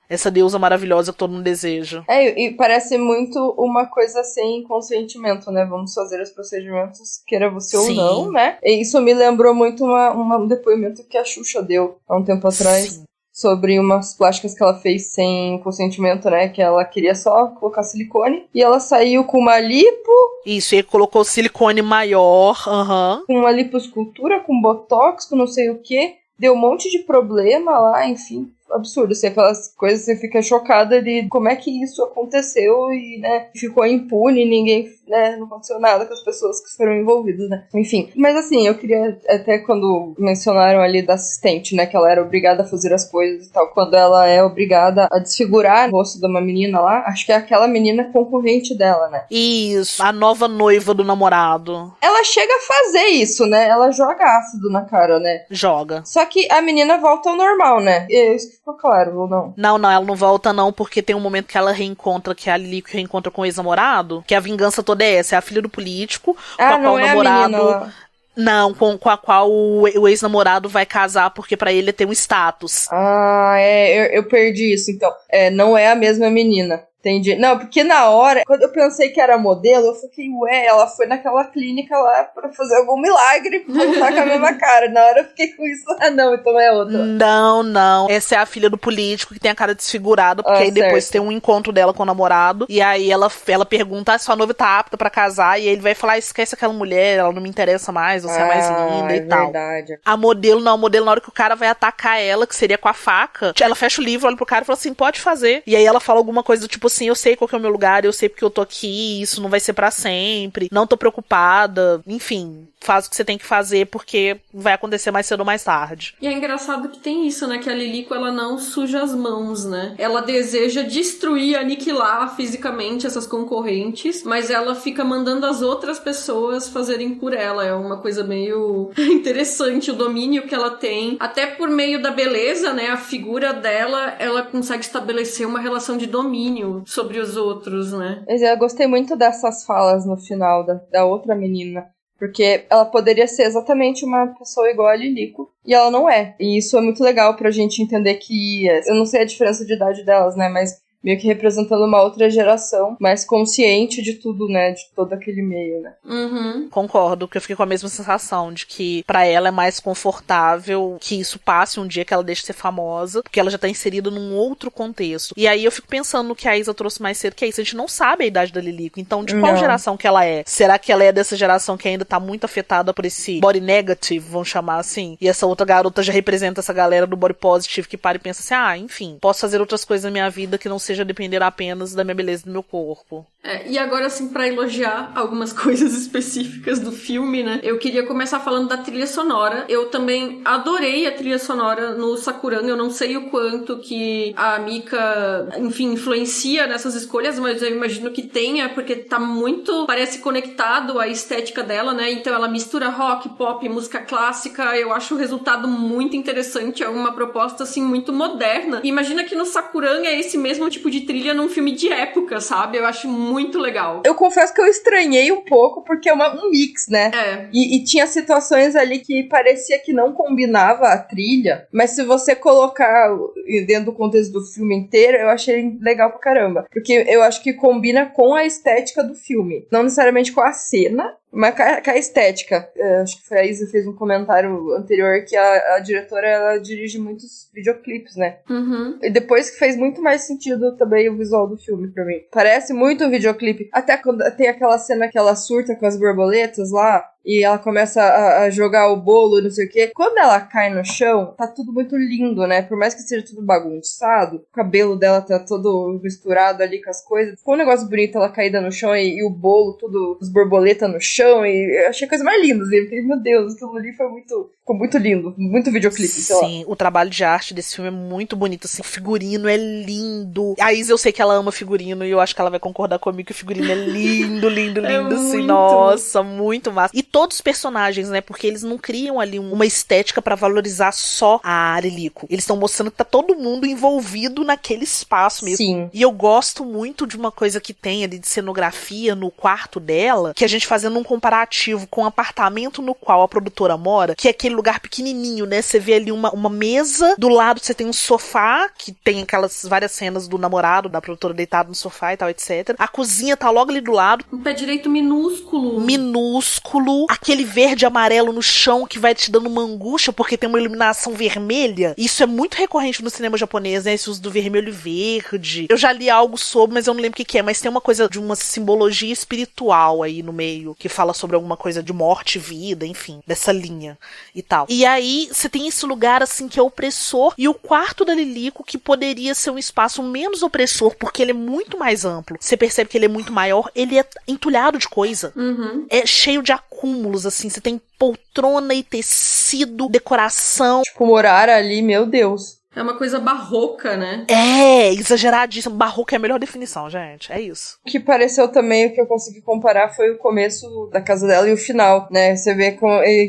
essa deusa maravilhosa que todo mundo deseja. E parece muito uma coisa sem consentimento, né? Vamos fazer os procedimentos, queira você ou não, né? E isso me lembrou muito um depoimento que a Xuxa deu há um tempo atrás. Sobre umas plásticas que ela fez sem consentimento, né? Que ela queria só colocar silicone. E ela saiu com uma lipo. Isso, e colocou silicone maior. Com uma lipoescultura, com botox, com não sei o quê. Deu um monte de problema lá, enfim. Absurdo, assim, aquelas coisas você fica chocada de como é que isso aconteceu e, né, ficou impune, ninguém, né, não aconteceu nada com as pessoas que foram envolvidas, né, enfim. Mas assim, eu queria, até quando mencionaram ali da assistente, né, que ela era obrigada a fazer as coisas e tal, quando ela é obrigada a desfigurar o rosto de uma menina lá, acho que é aquela menina concorrente dela, né. Isso, a nova noiva do namorado. Ela chega a fazer isso, né, ela joga ácido na cara, né. Joga. Só que a menina volta ao normal, né, isso ficou claro, ou não? Não, ela não volta não, porque tem um momento que ela reencontra, que a Lily reencontra com o ex-namorado, que a vingança toda é essa, é a filha do político, com a qual o namorado... Não, com a qual o ex-namorado vai casar, porque pra ele tem um status. Eu perdi isso, então. Não é a mesma menina. Entendi. Não, porque na hora, quando eu pensei que era modelo, eu fiquei, ela foi naquela clínica lá pra fazer algum milagre pra voltar com a mesma cara. Na hora eu fiquei com isso. Não, então é outra. Não. Essa é a filha do político que tem a cara desfigurada, porque aí depois tem um encontro dela com o namorado, e aí ela pergunta se a noiva tá apta pra casar, e aí ele vai falar, esquece aquela mulher, ela não me interessa mais, você é mais linda e tal. Verdade. A modelo, na hora que o cara vai atacar ela, que seria com a faca, ela fecha o livro, olha pro cara e fala assim, pode fazer. E aí ela fala alguma coisa do tipo assim, eu sei qual que é o meu lugar, eu sei porque eu tô aqui, isso não vai ser pra sempre, não tô preocupada, enfim, faz o que você tem que fazer porque vai acontecer mais cedo ou mais tarde. E é engraçado que tem isso, né, que a Lilico, ela não suja as mãos, né, ela deseja destruir, aniquilar fisicamente essas concorrentes, mas ela fica mandando as outras pessoas fazerem por ela, é uma coisa meio interessante o domínio que ela tem, até por meio da beleza, né, a figura dela, ela consegue estabelecer uma relação de domínio sobre os outros, né. Mas eu gostei muito dessas falas no final da outra menina, porque ela poderia ser exatamente uma pessoa igual a Lilico, e ela não é. E isso é muito legal pra gente entender que... Eu não sei a diferença de idade delas, né? Mas meio que representando uma outra geração mais consciente de tudo, né, de todo aquele meio, né. Uhum. Concordo, que eu fiquei com a mesma sensação de que pra ela é mais confortável que isso passe um dia que ela deixe de ser famosa, porque ela já tá inserida num outro contexto. E aí eu fico pensando no que a Isa trouxe mais cedo, que é isso, a gente não sabe a idade da Lilico, então de qual geração que ela é? Será que ela é dessa geração que ainda tá muito afetada por esse body negative, vamos chamar assim? E essa outra garota já representa essa galera do body positive que para e pensa assim, enfim, posso fazer outras coisas na minha vida que não seja depender apenas da minha beleza e do meu corpo. E agora, assim, pra elogiar algumas coisas específicas do filme, né? Eu queria começar falando da trilha sonora. Eu também adorei a trilha sonora no Sakuran. Eu não sei o quanto que a Mika, enfim, influencia nessas escolhas, mas eu imagino que tenha, porque tá muito, parece conectado à estética dela, né? Então ela mistura rock, pop, música clássica. Eu acho o resultado muito interessante. É uma proposta, assim, muito moderna. E imagina que no Sakuran é esse mesmo tipo de trilha num filme de época, sabe? Eu acho muito legal. Eu confesso que eu estranhei um pouco, porque é um mix, né? E tinha situações ali que parecia que não combinava a trilha, mas se você colocar dentro do contexto do filme inteiro, eu achei legal pra caramba. Porque eu acho que combina com a estética do filme. Não necessariamente com a cena, mas com a estética. Acho que a Isa fez um comentário anterior que a diretora, ela dirige muitos videoclipes, né? Uhum. E depois que fez muito mais sentido também o visual do filme pra mim. Parece muito um videoclipe. Até quando tem aquela cena que ela surta com as borboletas lá, e ela começa a jogar o bolo e não sei o quê. Quando ela cai no chão, tá tudo muito lindo, né? Por mais que seja tudo bagunçado, o cabelo dela tá todo misturado ali com as coisas. Ficou um negócio bonito ela caída no chão e o bolo, tudo, as borboletas no chão. E eu achei a coisa mais linda, assim. Eu fiquei, meu Deus, aquilo ali ficou muito lindo. Muito videoclipe, sei lá. Sim, o trabalho de arte desse filme é muito bonito, assim. O figurino é lindo. A Isa, eu sei que ela ama figurino e eu acho que ela vai concordar comigo que o figurino é lindo, lindo, lindo, assim. Muito. Nossa, muito massa. E todos os personagens, né? Porque eles não criam ali uma estética pra valorizar só a Lilico. Eles estão mostrando que tá todo mundo envolvido naquele espaço mesmo. Sim. E eu gosto muito de uma coisa que tem ali de cenografia no quarto dela, que a gente fazendo um comparativo com o apartamento no qual a produtora mora, que é aquele lugar pequenininho, né? Você vê ali uma mesa, do lado você tem um sofá, que tem aquelas várias cenas do namorado, da produtora deitado no sofá e tal, etc. A cozinha tá logo ali do lado. Um pé direito minúsculo. Minúsculo. Aquele verde e amarelo no chão que vai te dando uma angústia porque tem uma iluminação vermelha. Isso é muito recorrente no cinema japonês, né? Esse uso do vermelho e verde. Eu já li algo sobre, mas eu não lembro o que é. Mas tem uma coisa de uma simbologia espiritual aí no meio, que fala sobre alguma coisa de morte e vida, enfim, dessa linha e tal. E aí, você tem esse lugar, assim, que é opressor, e o quarto da Lilico, que poderia ser um espaço menos opressor, porque ele é muito mais amplo. Você percebe que ele é muito maior, ele é entulhado de coisa. Uhum. É cheio de acúmulos, assim, você tem poltrona e tecido, decoração. Tipo, morar ali, meu Deus. É uma coisa barroca, né? É, exageradíssimo. Barroco é a melhor definição, gente. É isso. O que pareceu também, o que eu consegui comparar, foi o começo da casa dela e o final, né? Você vê que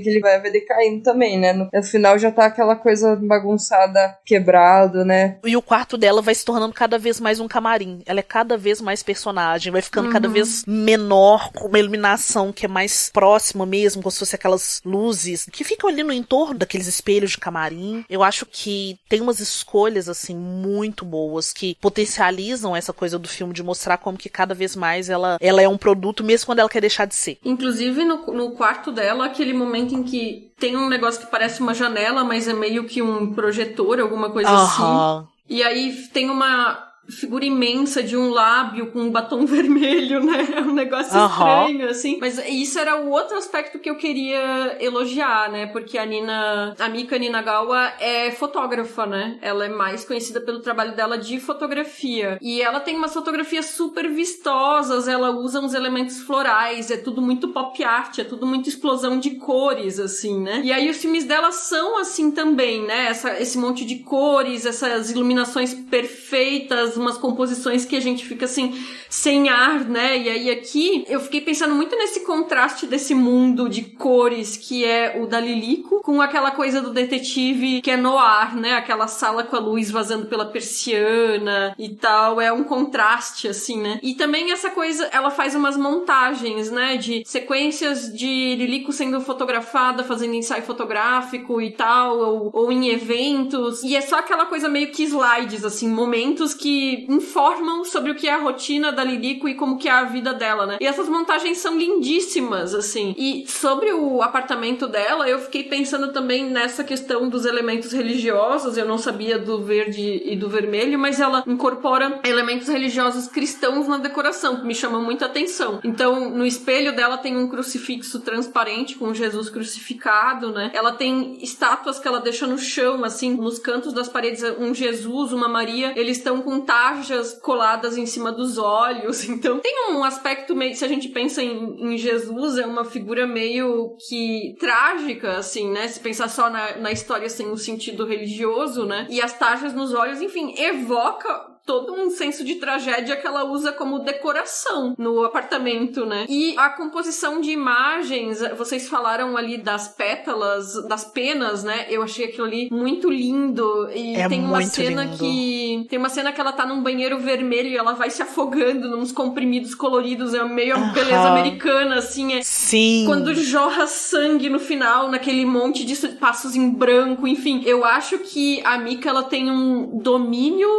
ele vai decaindo também, né? No final já tá aquela coisa bagunçada, quebrado, né? E o quarto dela vai se tornando cada vez mais um camarim. Ela é cada vez mais personagem, vai ficando cada vez menor, com uma iluminação que é mais próxima mesmo, como se fosse aquelas luzes que ficam ali no entorno daqueles espelhos de camarim. Eu acho que tem umas escolhas, assim, muito boas, que potencializam essa coisa do filme de mostrar como que cada vez mais ela é um produto, mesmo quando ela quer deixar de ser. Inclusive, no quarto dela, aquele momento em que tem um negócio que parece uma janela, mas é meio que um projetor, alguma coisa assim. E aí tem uma figura imensa de um lábio com um batom vermelho, né? É um negócio estranho, assim. Mas isso era o outro aspecto que eu queria elogiar, né? Porque a Mika Ninagawa é fotógrafa, né? Ela é mais conhecida pelo trabalho dela de fotografia. E ela tem umas fotografias super vistosas, ela usa uns elementos florais, é tudo muito pop art, é tudo muito explosão de cores, assim, né? E aí os filmes dela são assim também, né? Esse monte de cores, essas iluminações perfeitas, umas composições que a gente fica assim, sem ar, né? E aí aqui, eu fiquei pensando muito nesse contraste desse mundo de cores que é o da Lilico, com aquela coisa do detetive que é noir, né? Aquela sala com a luz vazando pela persiana e tal, é um contraste, assim, né? E também essa coisa, ela faz umas montagens, né? De sequências de Lilico sendo fotografada, fazendo ensaio fotográfico e tal, ou em eventos, e é só aquela coisa meio que slides, assim, momentos que que informam sobre o que é a rotina da Lilico e como que é a vida dela, né? E essas montagens são lindíssimas, assim. E sobre o apartamento dela, eu fiquei pensando também nessa questão dos elementos religiosos. Eu não sabia do verde e do vermelho, mas ela incorpora elementos religiosos cristãos na decoração, que me chamam muita atenção. Então, no espelho dela tem um crucifixo transparente com Jesus crucificado, né? Ela tem estátuas que ela deixa no chão, assim, nos cantos das paredes, um Jesus, uma Maria, eles estão com tarjas coladas em cima dos olhos. Então, tem um aspecto meio, se a gente pensa em Jesus, é uma figura meio que trágica, assim, né? Se pensar só na história sem um sentido religioso, né? E as tarjas nos olhos, enfim, evoca todo um senso de tragédia que ela usa como decoração no apartamento, né? E a composição de imagens, vocês falaram ali das pétalas, das penas, né? Eu achei aquilo ali muito lindo. E tem uma cena lindo. Tem uma cena que ela tá num banheiro vermelho e ela vai se afogando nos comprimidos coloridos. É meio a beleza americana, assim. Sim. Quando jorra sangue no final, naquele monte de passos em branco, enfim. Eu acho que a Mika, ela tem um domínio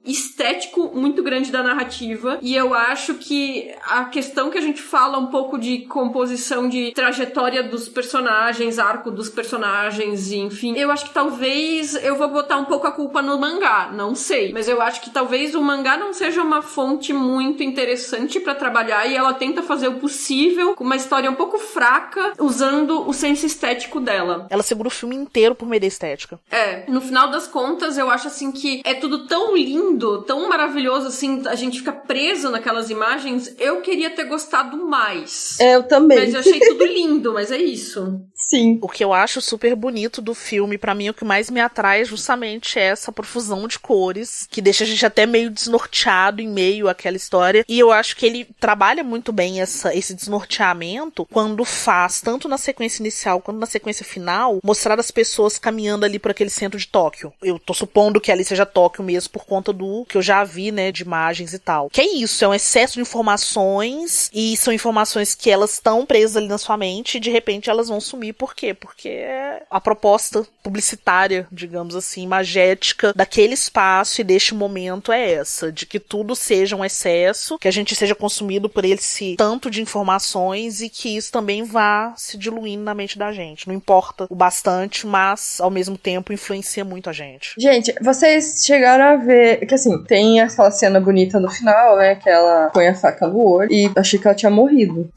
estético muito grande da narrativa, e eu acho que a questão que a gente fala um pouco de composição de trajetória dos personagens, arco dos personagens, enfim, eu acho que talvez eu vou botar um pouco a culpa no mangá, não sei, mas eu acho que talvez o mangá não seja uma fonte muito interessante pra trabalhar, e ela tenta fazer o possível com uma história um pouco fraca, usando o senso estético dela. Ela segura o filme inteiro por meio da estética. No final das contas, eu acho assim que é tudo tão lindo, tão maravilhoso, assim, a gente fica preso naquelas imagens. Eu queria ter gostado mais. Eu também. Mas eu achei tudo lindo, mas é isso. Sim. O que eu acho super bonito do filme, pra mim, o que mais me atrai é justamente essa profusão de cores, que deixa a gente até meio desnorteado em meio àquela história. E eu acho que ele trabalha muito bem esse desnorteamento quando faz, tanto na sequência inicial quanto na sequência final, mostrar as pessoas caminhando ali por aquele centro de Tóquio. Eu tô supondo que ali seja Tóquio mesmo por conta do que eu já vi, né, de imagens e tal. Que é isso, é um excesso de informações, e são informações que elas estão presas ali na sua mente e de repente elas vão sumir. Por quê? Porque a proposta publicitária, digamos assim, imagética daquele espaço e deste momento é essa, de que tudo seja um excesso, que a gente seja consumido por esse tanto de informações e que isso também vá se diluindo na mente da gente. Não importa o bastante, mas ao mesmo tempo influencia muito a gente. Gente, vocês chegaram a ver que assim, tem aquela cena bonita no final, né, que ela põe a faca no olho e achei que ela tinha morrido.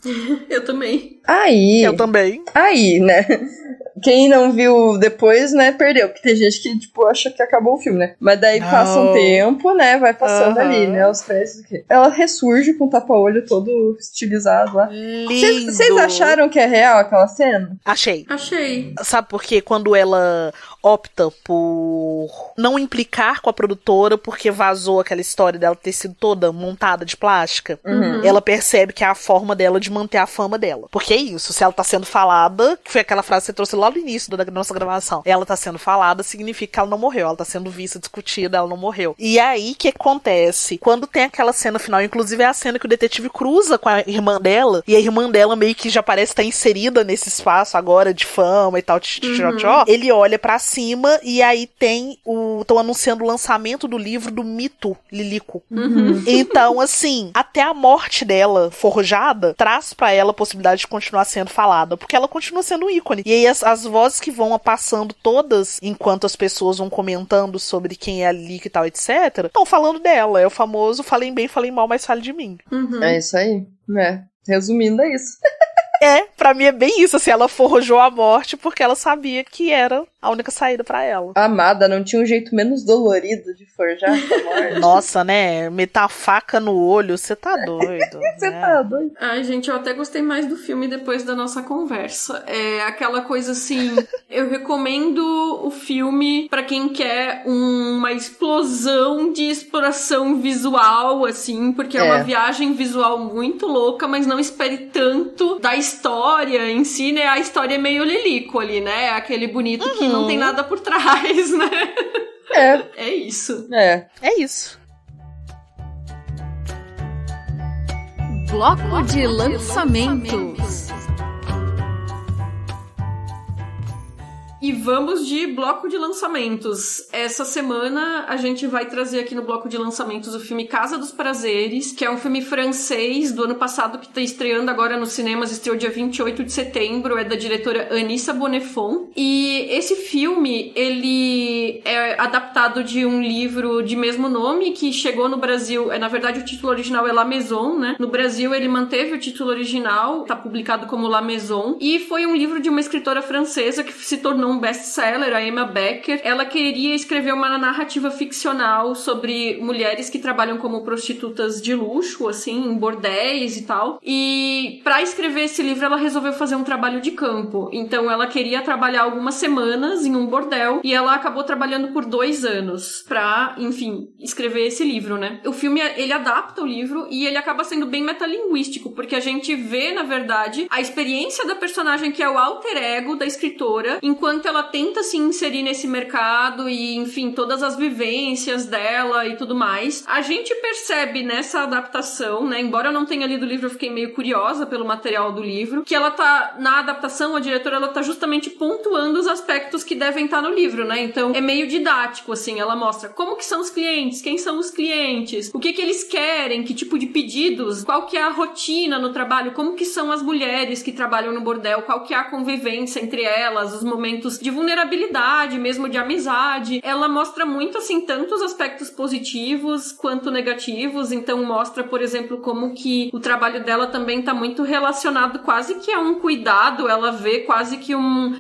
Eu também. Eu também. Aí, né? Quem não viu depois, né, perdeu. Porque tem gente que, tipo, acha que acabou o filme, né? Mas daí passa um tempo, né, vai passando ali, né, os créditos. Ela ressurge com o tapa-olho todo estilizado lá. Lindo! Vocês acharam que é real aquela cena? Achei. Sabe por quê? Quando ela opta por não implicar com a produtora porque vazou aquela história dela ter sido toda montada de plástica, ela percebe que é a forma dela de manter a fama dela. Porque é isso, se ela tá sendo falada, que foi aquela frase que você trouxe lá no início da nossa gravação, ela tá sendo falada, significa que ela não morreu, ela tá sendo vista, discutida, ela não morreu. E aí, o que acontece? Quando tem aquela cena final, inclusive é a cena que o detetive cruza com a irmã dela, e a irmã dela meio que já parece estar inserida nesse espaço agora de fama e tal, ele olha pra cima e aí estão anunciando o lançamento do livro do mito Lilico. Então, assim, até a morte dela forjada traz pra ela a possibilidade de continuar sendo falada, porque ela continua sendo um ícone. E aí as vozes que vão passando todas, enquanto as pessoas vão comentando sobre quem é a Lilico e tal, etc., estão falando dela. É o famoso falem bem, falem mal, mas fale de mim. É isso aí. Resumindo, é isso. Pra mim é bem isso, assim, ela forjou a morte porque ela sabia que era a única saída pra ela. Amada, não tinha um jeito menos dolorido de forjar a morte? Nossa, né? Meter a faca no olho, você tá doido. Você tá doido. Ai, gente, eu até gostei mais do filme depois da nossa conversa. É aquela coisa assim, eu recomendo o filme pra quem quer uma explosão de exploração visual, assim, porque é uma viagem visual muito louca, mas não espere tanto da história em si, né? A história é meio Lilico ali, né? Aquele bonito que não tem nada por trás, né? É isso. É isso. Bloco de lançamentos. E vamos de bloco de lançamentos. Essa semana a gente vai trazer aqui no bloco de lançamentos o filme Casa dos Prazeres, que é um filme francês do ano passado que está estreando agora nos cinemas, estreou dia 28 de setembro, é da diretora Anissa Bonnefond. E esse filme, ele é adaptado de um livro de mesmo nome que chegou no Brasil, na verdade o título original é La Maison, né? No Brasil ele manteve o título original, tá publicado como La Maison, e foi um livro de uma escritora francesa que se tornou um best-seller, a Emma Becker. Ela queria escrever uma narrativa ficcional sobre mulheres que trabalham como prostitutas de luxo, assim, em bordéis e tal. E pra escrever esse livro ela resolveu fazer um trabalho de campo. Então ela queria trabalhar algumas semanas em um bordel e ela acabou trabalhando por 2 anos pra, enfim, escrever esse livro, né? O filme, ele adapta o livro e ele acaba sendo bem metalinguístico, porque a gente vê, na verdade, a experiência da personagem que é o alter ego da escritora, enquanto ela tenta se inserir nesse mercado e, enfim, todas as vivências dela e tudo mais. A gente percebe nessa adaptação, né, embora eu não tenha lido o livro, eu fiquei meio curiosa pelo material do livro, que ela tá, na adaptação, a diretora, ela tá justamente pontuando os aspectos que devem estar no livro, né, então é meio didático, assim, ela mostra como que são os clientes, quem são os clientes, o que que eles querem, que tipo de pedidos, qual que é a rotina no trabalho, como que são as mulheres que trabalham no bordel, qual que é a convivência entre elas, os momentos de vulnerabilidade, mesmo de amizade. Ela mostra muito, assim, tanto os aspectos positivos quanto negativos, então mostra, por exemplo, como que o trabalho dela também tá muito relacionado quase que a um cuidado, ela vê quase que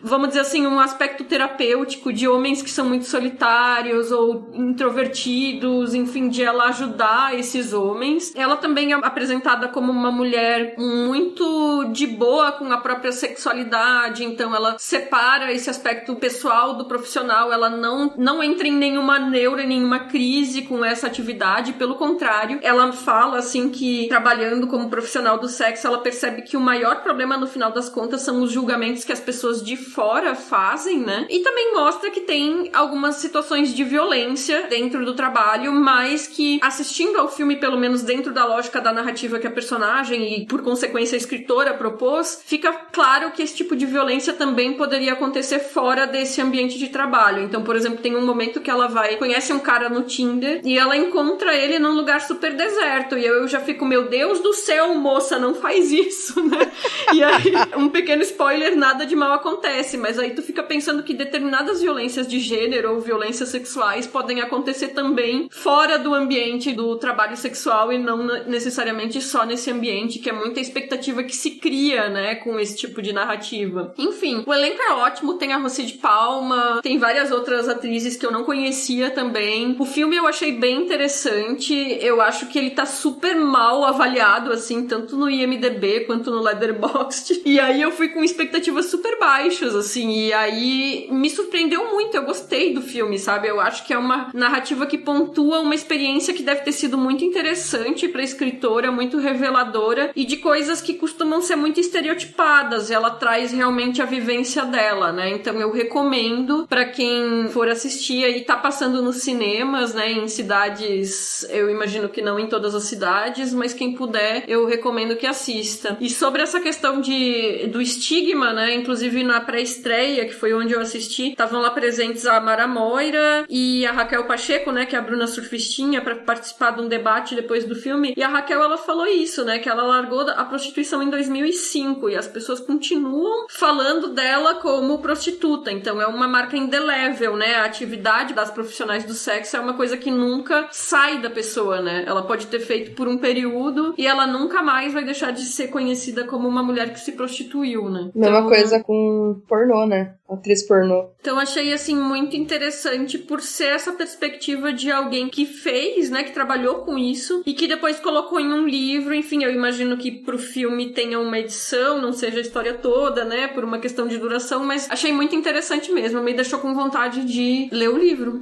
vamos dizer assim, um aspecto terapêutico de homens que são muito solitários ou introvertidos, enfim, de ela ajudar esses homens. Ela também é apresentada como uma mulher muito de boa com a própria sexualidade, então ela separa esse aspecto pessoal do profissional, ela não entra em nenhuma neura, em nenhuma crise com essa atividade, pelo contrário, ela fala assim que trabalhando como profissional do sexo, ela percebe que o maior problema no final das contas são os julgamentos que as pessoas de fora fazem, né? E também mostra que tem algumas situações de violência dentro do trabalho, mas que assistindo ao filme, pelo menos dentro da lógica da narrativa que a personagem e por consequência a escritora propôs, fica claro que esse tipo de violência também poderia acontecer fora desse ambiente de trabalho. Então, por exemplo, tem um momento que ela conhece um cara no Tinder e ela encontra ele num lugar super deserto e eu já fico, meu Deus do céu, moça, não faz isso, né? E aí, um pequeno spoiler, nada de mal acontece, mas aí tu fica pensando que determinadas violências de gênero ou violências sexuais podem acontecer também fora do ambiente do trabalho sexual e não necessariamente só nesse ambiente, que é muita expectativa que se cria, né, com esse tipo de narrativa. Enfim, o elenco é ótimo, tem a Rossi de Palma, tem várias outras atrizes que eu não conhecia também. O filme eu achei bem interessante, eu acho que ele tá super mal avaliado, assim, tanto no IMDb quanto no Letterboxd, e aí eu fui com expectativas super baixas, assim, e aí me surpreendeu muito, eu gostei do filme, sabe? Eu acho que é uma narrativa que pontua uma experiência que deve ter sido muito interessante pra escritora, muito reveladora, e de coisas que costumam ser muito estereotipadas, ela traz realmente a vivência dela, né? Então eu recomendo pra quem for assistir aí, tá passando nos cinemas, né, em cidades, eu imagino que não em todas as cidades, mas quem puder, eu recomendo que assista. E sobre essa questão do estigma, né, inclusive na pré-estreia, que foi onde eu assisti, estavam lá presentes a Mara Moira e a Raquel Pacheco, né, que é a Bruna Surfistinha, pra participar de um debate depois do filme, e a Raquel, ela falou isso, né, que ela largou a prostituição em 2005, e as pessoas continuam falando dela como prostituta, então é uma marca indelével, né, a atividade das profissionais do sexo é uma coisa que nunca sai da pessoa, né, ela pode ter feito por um período e ela nunca mais vai deixar de ser conhecida como uma mulher que se prostituiu, né. Mesma coisa com pornô, né, atriz pornô. Então achei, assim, muito interessante por ser essa perspectiva de alguém que fez, né, que trabalhou com isso e que depois colocou em um livro, enfim, eu imagino que pro filme tenha uma edição, não seja a história toda, né, por uma questão de duração, mas achei muito interessante mesmo, me deixou com vontade de ler o livro.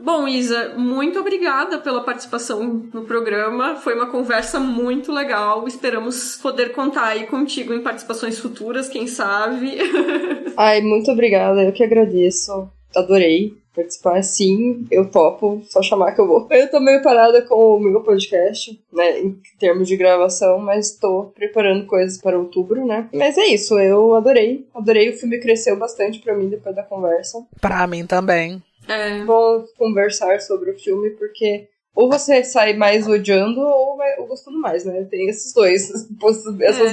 Bom, Isa, muito obrigada pela participação no programa, foi uma conversa muito legal, esperamos poder contar aí contigo em participações futuras, quem sabe. Ai, muito obrigada, eu que agradeço, adorei. participar, sim, eu topo, só chamar que eu vou. Eu tô meio parada com o meu podcast, né, em termos de gravação, mas tô preparando coisas para outubro, né. Mas é isso, eu adorei, o filme cresceu bastante pra mim depois da conversa. Pra mim também. Vamos conversar sobre o filme, porque ou você sai mais odiando ou gostando mais, né? Tem essas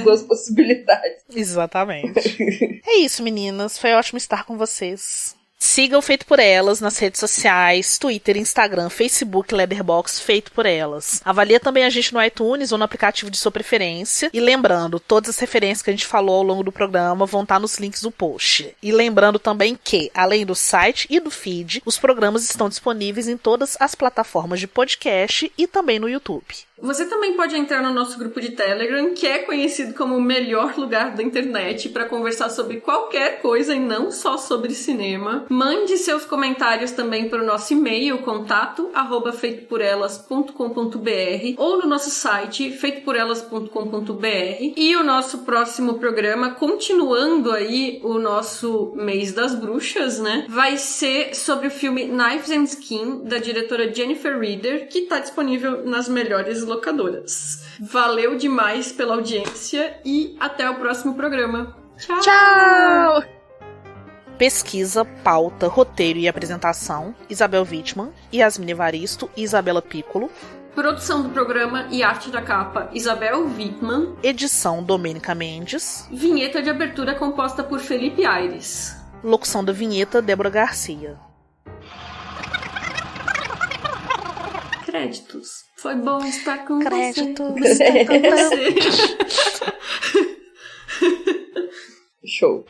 duas possibilidades. Exatamente. É isso, meninas. Foi ótimo estar com vocês. Siga o Feito por Elas nas redes sociais, Twitter, Instagram, Facebook, Letterboxd, Feito por Elas. Avalia também a gente no iTunes ou no aplicativo de sua preferência. E lembrando, todas as referências que a gente falou ao longo do programa vão estar nos links do post. E lembrando também que, além do site e do feed, os programas estão disponíveis em todas as plataformas de podcast e também no YouTube. Você também pode entrar no nosso grupo de Telegram, que é conhecido como o melhor lugar da internet para conversar sobre qualquer coisa e não só sobre cinema. Mande seus comentários também para o nosso e-mail, contato@feitoporelas.com.br ou no nosso site, feitoporelas.com.br. E o nosso próximo programa, continuando aí o nosso mês das bruxas, né? Vai ser sobre o filme Knives and Skin, da diretora Jennifer Reeder, que está disponível nas melhores locadoras. Valeu demais pela audiência e até o próximo programa. Tchau! Tchau! Pesquisa, pauta, roteiro e apresentação, Isabel Wittmann, Yasmine Evaristo e Isabela Piccolo. Produção do programa e arte da capa, Isabel Wittmann. Edição, Domênica Mendes. Vinheta de abertura composta por Felipe Aires. Locução da vinheta, Débora Garcia. Créditos. Foi bom estar com Créditos. você. Show.